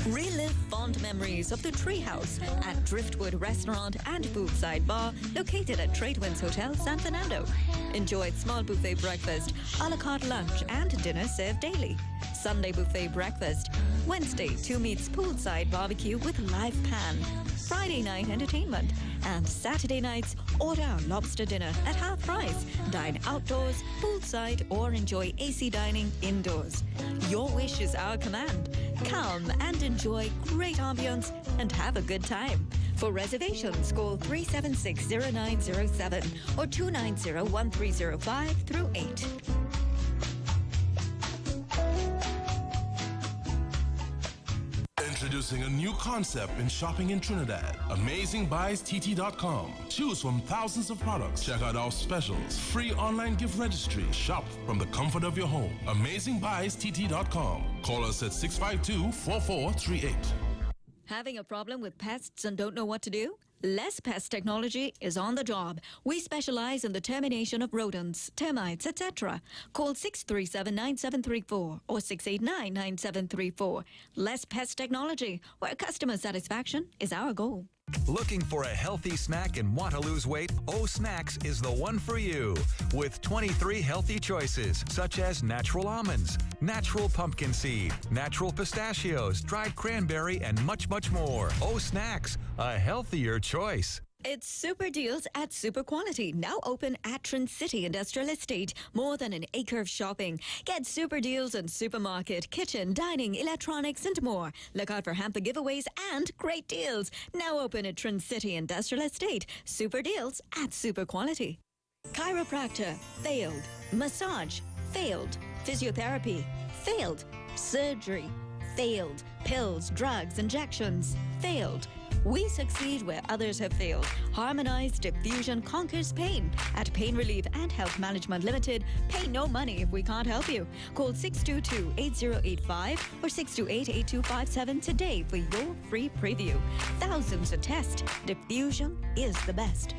Relive fond memories of the Treehouse at Driftwood Restaurant and Poolside Bar located at Tradewinds Hotel, San Fernando. Enjoy small buffet breakfast, a la carte lunch and dinner served daily. Sunday buffet breakfast. Wednesday, 2 meats poolside barbecue with live pan. Friday night entertainment. And Saturday nights, order our lobster dinner at half price. Dine outdoors, poolside, or enjoy AC dining indoors. Your wish is our command. Come and enjoy great ambience and have a good time. For reservations, call 376-0907 or 290-1305 through 8. Introducing a new concept in shopping in Trinidad. AmazingBuysTT.com. Choose from thousands of products. Check out our specials. Free online gift registry. Shop from the comfort of your home. AmazingBuysTT.com. Call us at 652-4438. Having a problem with pests and don't know what to do? Less Pest Technology is on the job. We specialize in the termination of rodents, termites, etc. Call 637-9734 or 689-9734. Less Pest Technology, where customer satisfaction is our goal. Looking for a healthy snack and want to lose weight? O Snacks is the one for you. With 23 healthy choices, such as natural almonds, natural pumpkin seed, natural pistachios, dried cranberry, and much, much more. O Snacks, a healthier choice. It's Super Deals at Super Quality, now open at Trent City Industrial Estate. More than an acre of shopping. Get Super Deals in supermarket, kitchen, dining, electronics, and more. Look out for hamper giveaways and great deals. Now open at Trent City Industrial Estate. Super Deals at Super Quality. Chiropractor, failed. Massage, failed. Physiotherapy, failed. Surgery, failed. Pills, drugs, injections, failed. We succeed where others have failed. Harmonized Diffusion conquers pain. At Pain Relief and Health Management Limited, pay no money if we can't help you. Call 622-8085 or 628-8257 today for your free preview. Thousands of tests. Diffusion is the best.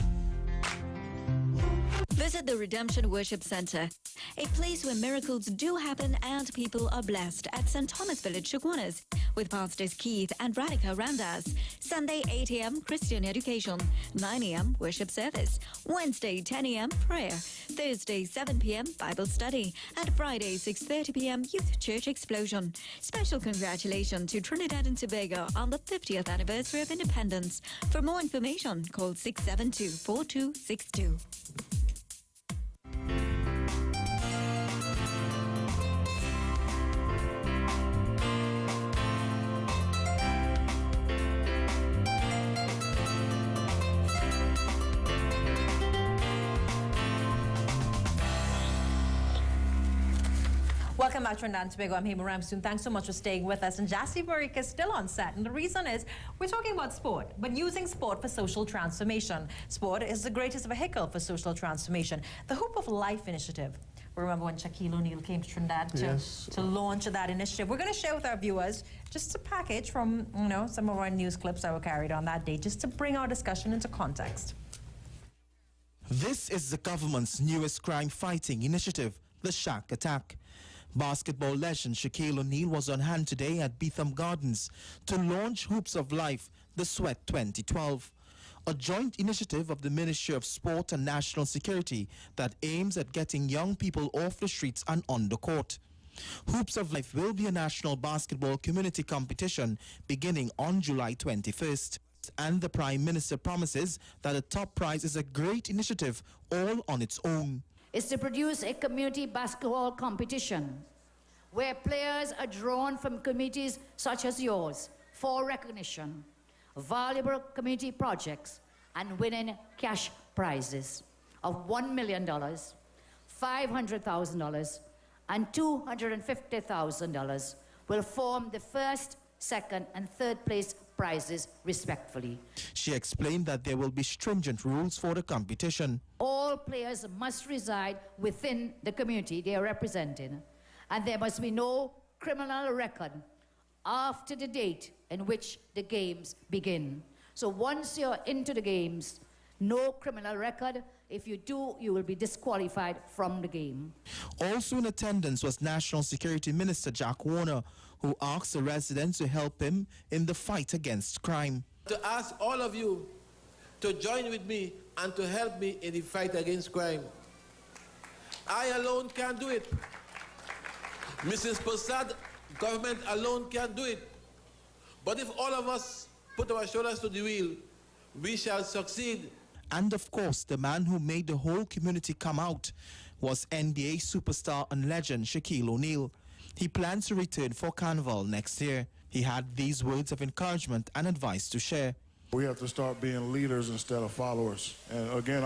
Visit the Redemption Worship Center, a place where miracles do happen and people are blessed at St. Thomas Village, Chaguanas, with Pastors Keith and Radhika Ramdas. Sunday, 8 a.m., Christian education. 9 a.m., worship service. Wednesday, 10 a.m., prayer. Thursday, 7 p.m., Bible study. And Friday, 6:30 p.m., Youth Church Explosion. Special congratulations to Trinidad and Tobago on the 50th anniversary of independence. For more information, call 672-4262. Welcome back to Trinidad and Tobago. I'm Hema Ramsoon. Thanks so much for staying with us. And Jassy Marika is still on set. And the reason is we're talking about sport, but using sport for social transformation. Sport is the greatest vehicle for social transformation. The Hoop of Life initiative. Remember when Shaquille O'Neal came to Trinidad to launch that initiative? We're going to share with our viewers just a package from, some of our news clips that were carried on that day, just to bring our discussion into context. This is the government's newest crime-fighting initiative, the Shaq Attack. Basketball legend Shaquille O'Neal was on hand today at Beetham Gardens to launch Hoops of Life, the Sweat 2012, a joint initiative of the Ministry of Sport and National Security that aims at getting young people off the streets and on the court. Hoops of Life will be a national basketball community competition beginning on July 21st. And the Prime Minister promises that the top prize is a great initiative all on its own. Is to produce a community basketball competition where players are drawn from communities such as yours for recognition, valuable community projects, and winning cash prizes of $1 million, $500,000, and $250,000 will form the first, second, and third place prizes respectively. She explained that there will be stringent rules for the competition. All players must reside within the community they are representing, and there must be no criminal record after the date in which the games begin. So once you're into the games, no criminal record. If you do, you will be disqualified from the game. Also in attendance was National Security Minister Jack Warner, who asked the residents to help him in the fight against crime. To ask all of you to join with me and to help me in the fight against crime. I alone can't do it. Mrs. Prasad, government alone can't do it. But if all of us put our shoulders to the wheel, we shall succeed. And of course, the man who made the whole community come out was NBA superstar and legend Shaquille O'Neal. He plans to return for Carnival next year. He had these words of encouragement and advice to share. We have to start being leaders instead of followers. And again,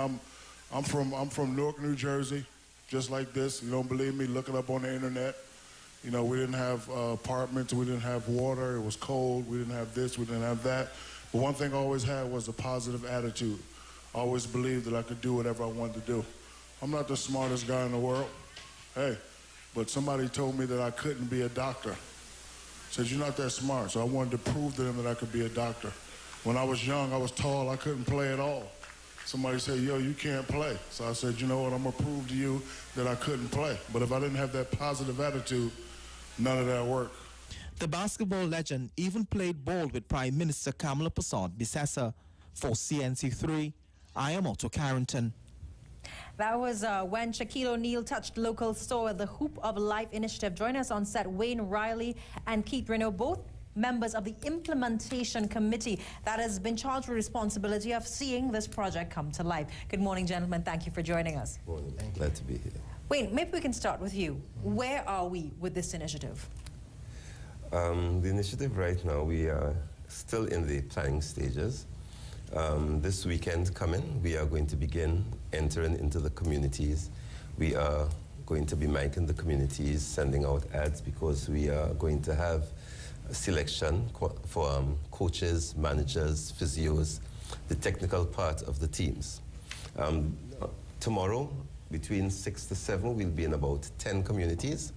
I'm from Newark, New Jersey, just like this. You don't believe me? Look it up on the internet. You know, we didn't have apartments, we didn't have water, it was cold, we didn't have this, we didn't have that. But one thing I always had was a positive attitude. I always believed that I could do whatever I wanted to do. I'm not the smartest guy in the world, hey, but somebody told me that I couldn't be a doctor. Said, you're not that smart, so I wanted to prove to them that I could be a doctor. When I was young, I was tall, I couldn't play at all. Somebody said, yo, you can't play. So I said, you know what, I'm gonna prove to you that I couldn't play. But if I didn't have that positive attitude, none of that worked. The basketball legend even played ball with Prime Minister Kamala Persad-Bissessar. For CNC3, I am Otto Carrington. That was when Shaquille O'Neal touched local store at the Hoop of Life initiative. Join us on set, Wayne Riley and Keith Reno, both members of the implementation committee that has been charged with responsibility of seeing this project come to life. Good morning, gentlemen. Thank you for joining us. Morning. Glad to be here. Wayne, maybe we can start with you. Where are we with this initiative? The initiative right now, we are still in the planning stages. This weekend coming, we are going to begin entering into the communities. We are going to be miking the communities, sending out ads, because we are going to have a selection for coaches, managers, physios, the technical part of the teams. Tomorrow, between 6 to 7, we'll be in about 10 communities,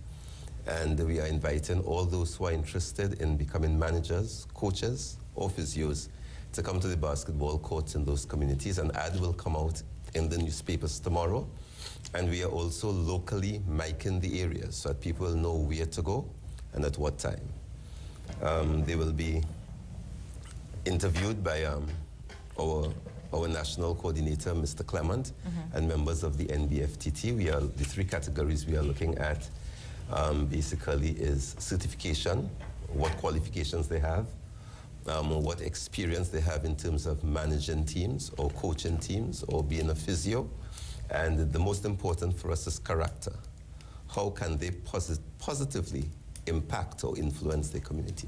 and we are inviting all those who are interested in becoming managers, coaches, or physios to come to the basketball courts in those communities. An ad will come out in the newspapers tomorrow, And we are also locally miking the areas so that people know where to go and at what time. They will be interviewed by our national coordinator, Mr. Clement, and members of the NBFTT. The three categories we are looking at basically is certification, what qualifications they have, what experience they have in terms of managing teams or coaching teams or being a physio. And the most important for us is character. How can they positively impact or influence their community?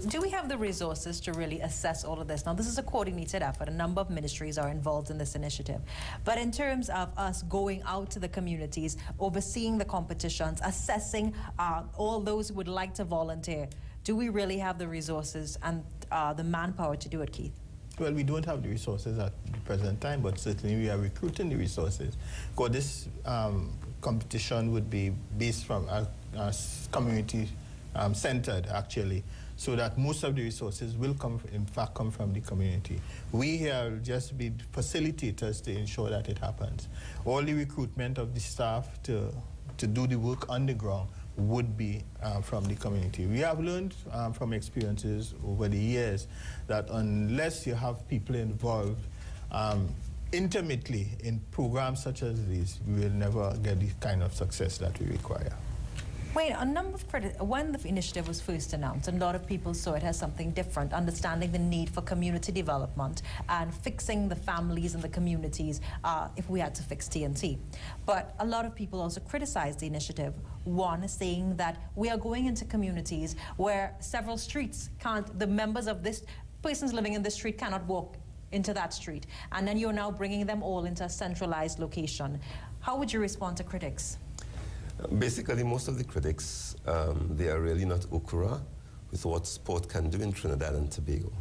Do we have the resources to really assess all of this? Now, this is a coordinated effort. A number of ministries are involved in this initiative. But in terms of us going out to the communities, overseeing the competitions, assessing all those who would like to volunteer, do we really have the resources and the manpower to do it, Keith? Well, we don't have the resources at the present time, but certainly we are recruiting the resources. Because this competition would be based from community centered, actually, so that most of the resources will come from the community. We here will just be facilitators to ensure that it happens. All the recruitment of the staff to do the work on the ground would be from the community. We have learned from experiences over the years that unless you have people involved intimately in programs such as these, we will never get the kind of success that we require. Wait, a number of when the initiative was first announced, a lot of people saw it as something different, understanding the need for community development and fixing the families and the communities if we had to fix TNT. But a lot of people also criticized the initiative. One, saying that we are going into communities where several streets the members of this, persons living in this street cannot walk into that street. And then you're now bringing them all into a centralized location. How would you respond to critics? Basically, most of the critics, they are really not okra with what sport can do in Trinidad and Tobago.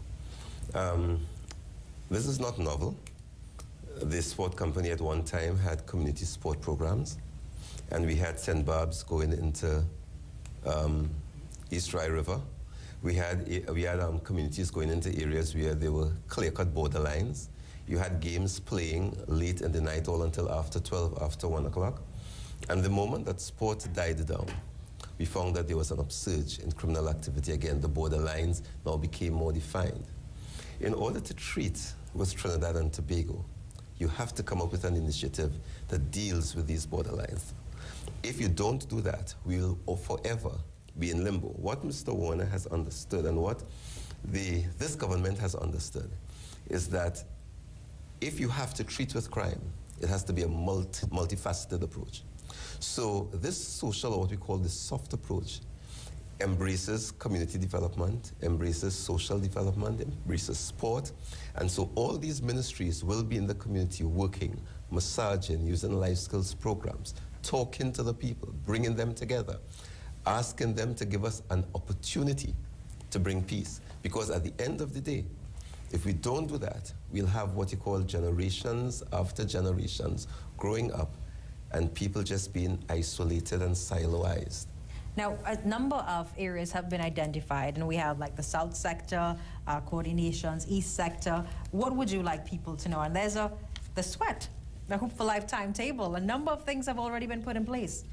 This is not novel. The sport company at one time had community sport programs, and we had St. Barb's going into East Rye River. We had communities going into areas where there were clear-cut borderlines. You had games playing late in the night, all until after 12, after 1 o'clock. And the moment that sport died down, we found that there was an upsurge in criminal activity again. The borderlines now became more defined. In order to treat with Trinidad and Tobago, you have to come up with an initiative that deals with these borderlines. If you don't do that, we will forever be in limbo. What Mr. Warner has understood and what this government has understood is that if you have to treat with crime, it has to be a multifaceted approach. So this social, or what we call the soft approach, embraces community development, embraces social development, embraces sport. And so all these ministries will be in the community working, massaging, using life skills programs, talking to the people, bringing them together, asking them to give us an opportunity to bring peace. Because at the end of the day, if we don't do that, we'll have what you call generations after generations growing up and people just being isolated and siloized. Now, a number of areas have been identified, and we have like the South sector, coordinations, East sector. What would you like people to know? And there's the SWET, the Hoop for Life timetable. A number of things have already been put in place.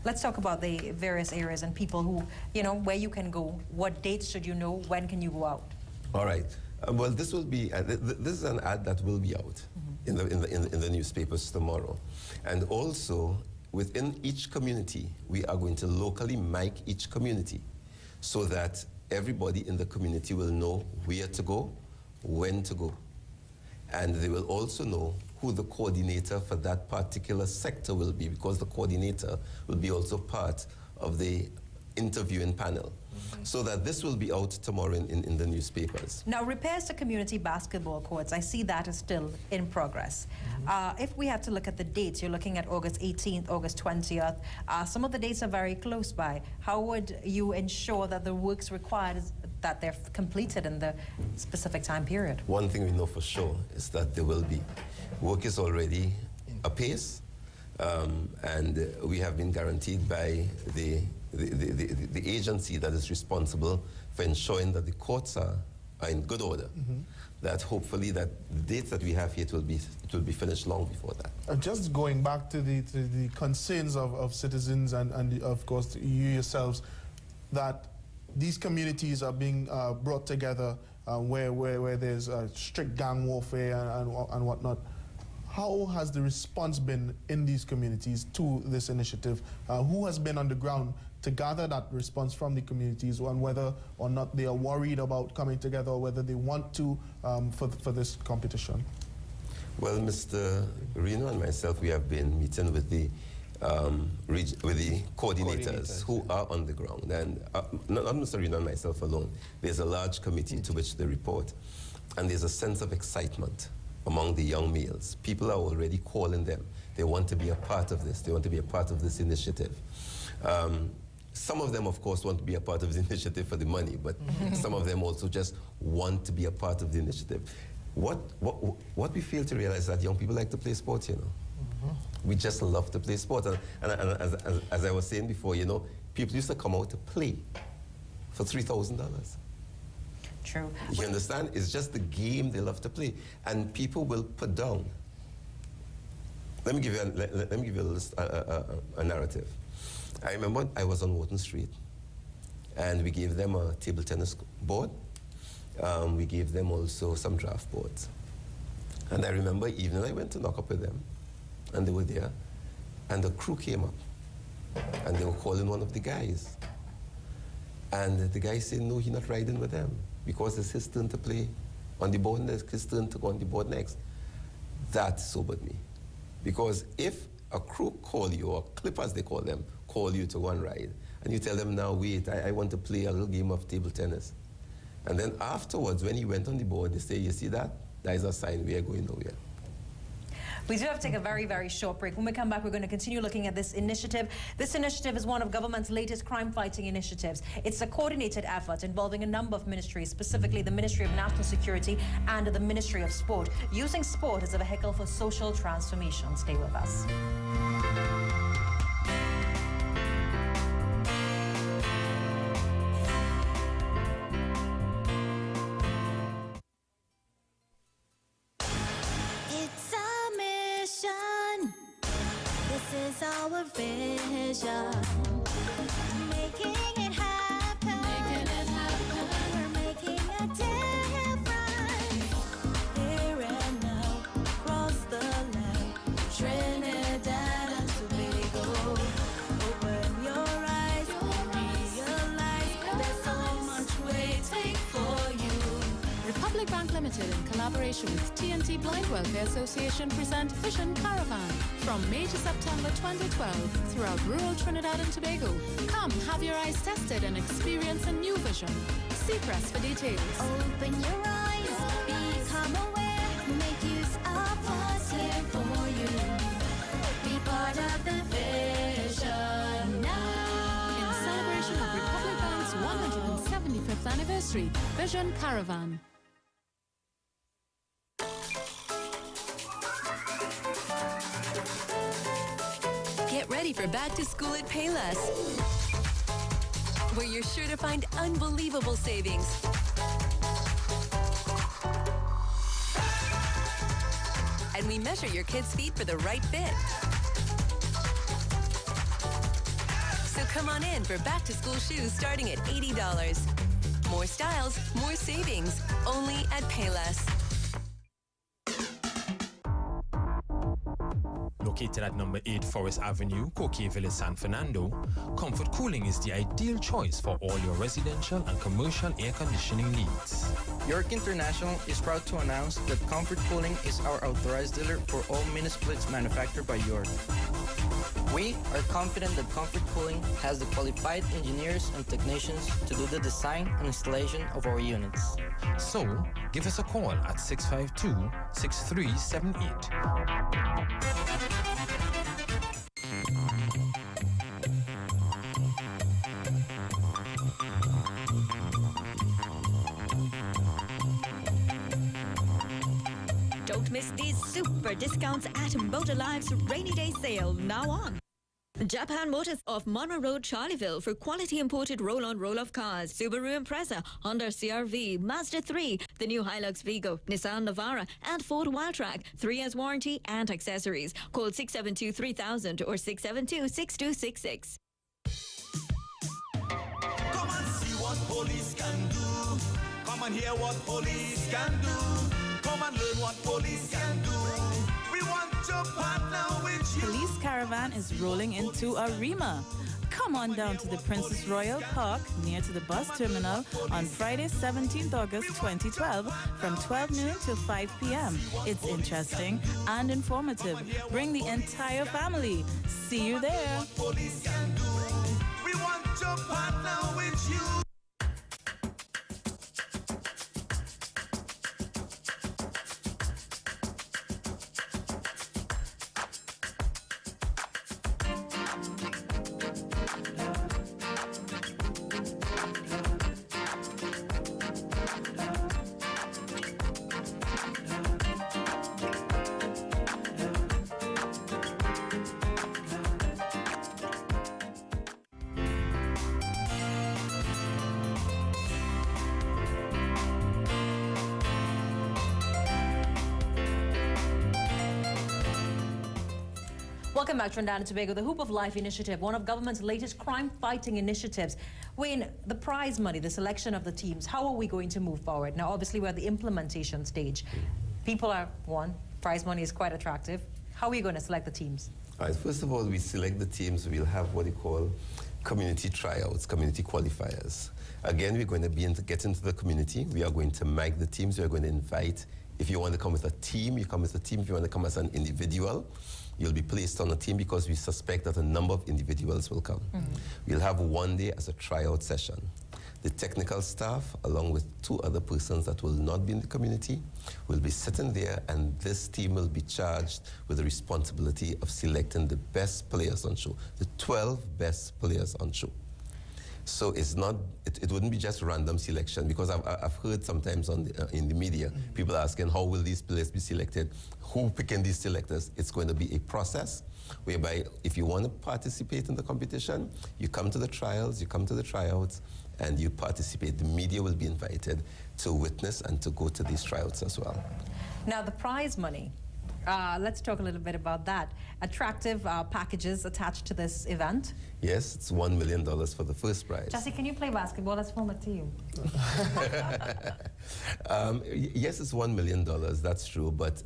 Let's talk about the various areas and people who, where you can go. What dates should you know? When can you go out? All right. Well, this will be, this is an ad that will be out in the newspapers tomorrow. And also, within each community, we are going to locally mic each community so that everybody in the community will know where to go, when to go. And they will also know who the coordinator for that particular sector will be, because the coordinator will be also part of the interviewing panel. So that this will be out tomorrow in the newspapers. Now, repairs to community basketball courts, I see that is still in progress. If we have to look at the dates, you're looking at August 18th, August 20th. Some of the dates are very close by. How would you ensure that the works required, that they're completed in the specific time period? One thing we know for sure is that there will be. Work is already apace, and we have been guaranteed by the agency that is responsible for ensuring that the courts are are in good order, that hopefully that the dates that we have here, it will be finished long before that. Just going back to the concerns of citizens and of course you yourselves, that these communities are being brought together where there's strict gang warfare and whatnot. How has the response been in these communities to this initiative? Who has been on the ground to gather that response from the communities on whether or not they are worried about coming together or whether they want to for this competition? Well, Mr. Reno and myself, we have been meeting with the coordinators who are on the ground. And not Mr. Reno and myself alone. There's a large committee to which they report. And there's a sense of excitement among the young males. People are already calling them. They want to be a part of this. They want to be a part of this initiative. Some of them, of course, want to be a part of the initiative for the money, but some of them also just want to be a part of the initiative. What we fail to realize is that young people like to play sports, you know. We just love to play sports. And as I was saying before, you know, people used to come out to play for $3,000. True. You understand? It's just the game they love to play. And people will put down. Let me give you a narrative. I remember I was on Wharton Street, and we gave them a table tennis board. We gave them also some draft boards. And I remember evening I went to knock up with them, and they were there, and the crew came up, and they were calling one of the guys. And the guy said, no, he's not riding with them, because it's his turn to play on the board next, his turn to go on the board next. That sobered me. Because if a crew call you, or clip as they call them, call you to go and ride, and you tell them, now wait, I want to play a little game of table tennis. And then afterwards, when he went on the board, they say, you see that? That is a sign we are going nowhere. We do have to take a very, very short break. When we come back, we're going to continue looking at this initiative. This initiative is one of government's latest crime-fighting initiatives. It's a coordinated effort involving a number of ministries, specifically the Ministry of National Security and the Ministry of Sport, using sport as a vehicle for social transformation. Stay with us. This is our vision. Making it happen. We're making a difference. Here and now, across the land, Trinidad and Tobago. Open your eyes, realize there's so much waiting for you. Republic Bank Limited, in collaboration with TNT Blind Welfare Association, present Vision Caravan from May to September 2012 throughout rural Trinidad and Tobago. Come, have your eyes tested and experience a new vision. See press for details. Open your eyes, become aware, make use of what's here for you. Be part of the vision now. In celebration of Republic Bank's 175th anniversary, Vision Caravan. Get ready for back to school at Payless, where you're sure to find unbelievable savings. And we measure your kids' feet for the right fit. So come on in for back to school shoes starting at $80. More styles, more savings, only at Payless. Located at number 8 Forest Avenue, Coquille Village, San Fernando, Comfort Cooling is the ideal choice for all your residential and commercial air conditioning needs. York International is proud to announce that Comfort Cooling is our authorized dealer for all mini splits manufactured by York. We are confident that Comfort Cooling has the qualified engineers and technicians to do the design and installation of our units. So, give us a call at 652-6378. Don't miss these super discounts at Motor Live's rainy day sale now on. Japan Motors of Monroe Road, Charleville for quality imported roll-on roll-off cars. Subaru Impreza, Honda CR-V, Mazda 3, the new Hilux Vigo, Nissan Navara and Ford Wildtrak. 3 years warranty and accessories. Call 672-3000 or 672-6266. Come and see what police can do. Come and hear what police can do. Come and learn what police can do. We want to partner with you. Police Caravan is rolling into Arima. Come on down to the Princess Royal Park near to the bus terminal on Friday, 17th August 2012 from 12 noon to 5 p.m. It's interesting and informative. Bring the entire family. See you there. We want to partner with you. Welcome back to Trinidad and Tobago, the Hoop of Life initiative, one of government's latest crime-fighting initiatives. Wayne, the prize money, the selection of the teams, how are we going to move forward? Now, obviously, we're at the implementation stage. People are, prize money is quite attractive. How are you going to select the teams? All right, first of all, we select the teams. We'll have what we call community tryouts, community qualifiers. Again, we're going to get into the community. We are going to mag the teams. We are going to invite. If you want to come with a team, you come with a team. If you want to come as an individual, you'll be placed on a team because we suspect that a number of individuals will come. We'll have one day as a tryout session. The technical staff, along with 2 other persons that will not be in the community, will be sitting there, and this team will be charged with the responsibility of selecting the best players on show, the 12 best players on show. So it's not, it wouldn't be just random selection, because I've heard sometimes on the, in the media, people asking how will these players be selected, who picking these selectors. It's going to be a process whereby if you want to participate in the competition, you come to the trials, you come to the tryouts, and you participate. The media will be invited to witness and to go to these tryouts as well. Now, the prize money. Let's talk a little bit about that. Attractive packages attached to this event. Yes, it's $1 million for the first prize. Jesse, can you play basketball? Let's film it to you. Yes, it's $1 million, that's true, but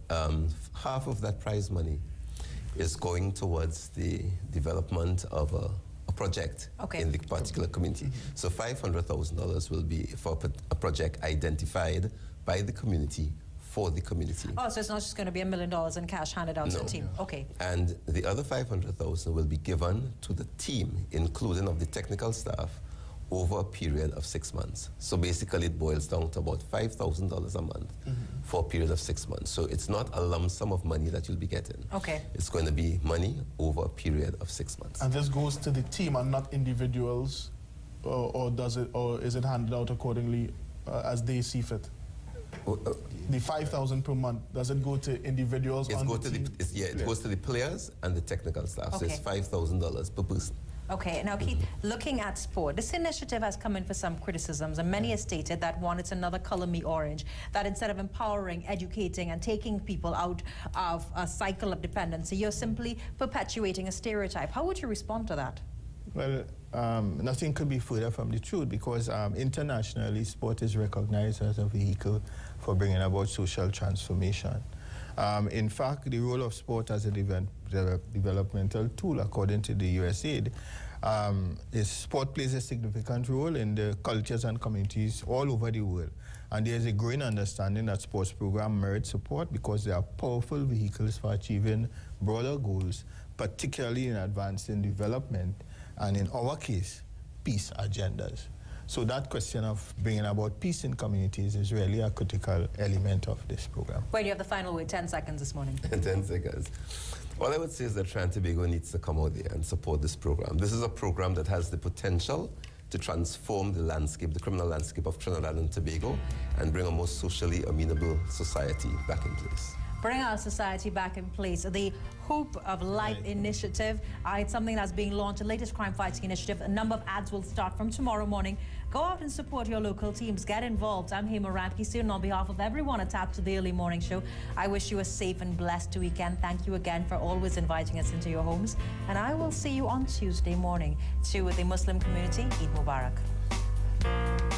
half of that prize money is going towards the development of a project in the particular community. So $500,000 will be for a project identified by the community for the community. Oh, so it's not just going to be $1 million in cash handed out to the team. Okay. And the other $500,000 will be given to the team, including of the technical staff, over a period of 6 months. So basically it boils down to about $5,000 a month for a period of 6 months. So it's not a lump sum of money that you'll be getting. Okay. It's going to be money over a period of 6 months. And this goes to the team and not individuals, or is it handed out accordingly as they see fit? The $5,000 per month, does it go to individuals? It goes to the players and the technical staff. So it's $5,000 per person. Okay, now Keith, looking at sport, this initiative has come in for some criticisms, and many have stated that one, it's another color me orange, that instead of empowering, educating and taking people out of a cycle of dependency, you're simply perpetuating a stereotype. How would you respond to that? Well, nothing could be further from the truth, because internationally, sport is recognized as a vehicle for bringing about social transformation. In fact, the role of sport as a developmental tool, according to the USAID, is sport plays a significant role in the cultures and communities all over the world. And there's a growing understanding that sports programs merit support because they are powerful vehicles for achieving broader goals, particularly in advancing development, and in our case, peace agendas. So that question of bringing about peace in communities is really a critical element of this program. Well, you have the final word, 10 seconds this morning. 10 seconds. All I would say is that Trinidad and Tobago needs to come out there and support this program. This is a program that has the potential to transform the landscape, the criminal landscape of Trinidad and Tobago, and bring a more socially amenable society back in place. bring our society back in place. The Hope of Life initiative, it's something that's being launched, the latest crime fighting initiative. A number of ads will start from tomorrow morning. Go out and support your local teams. Get involved. I'm Hema Ramkissoon. On behalf of everyone attached to the Early Morning Show, I wish you a safe and blessed weekend. Thank you again for always inviting us into your homes. And I will see you on Tuesday morning. To the Muslim community, Eid Mubarak.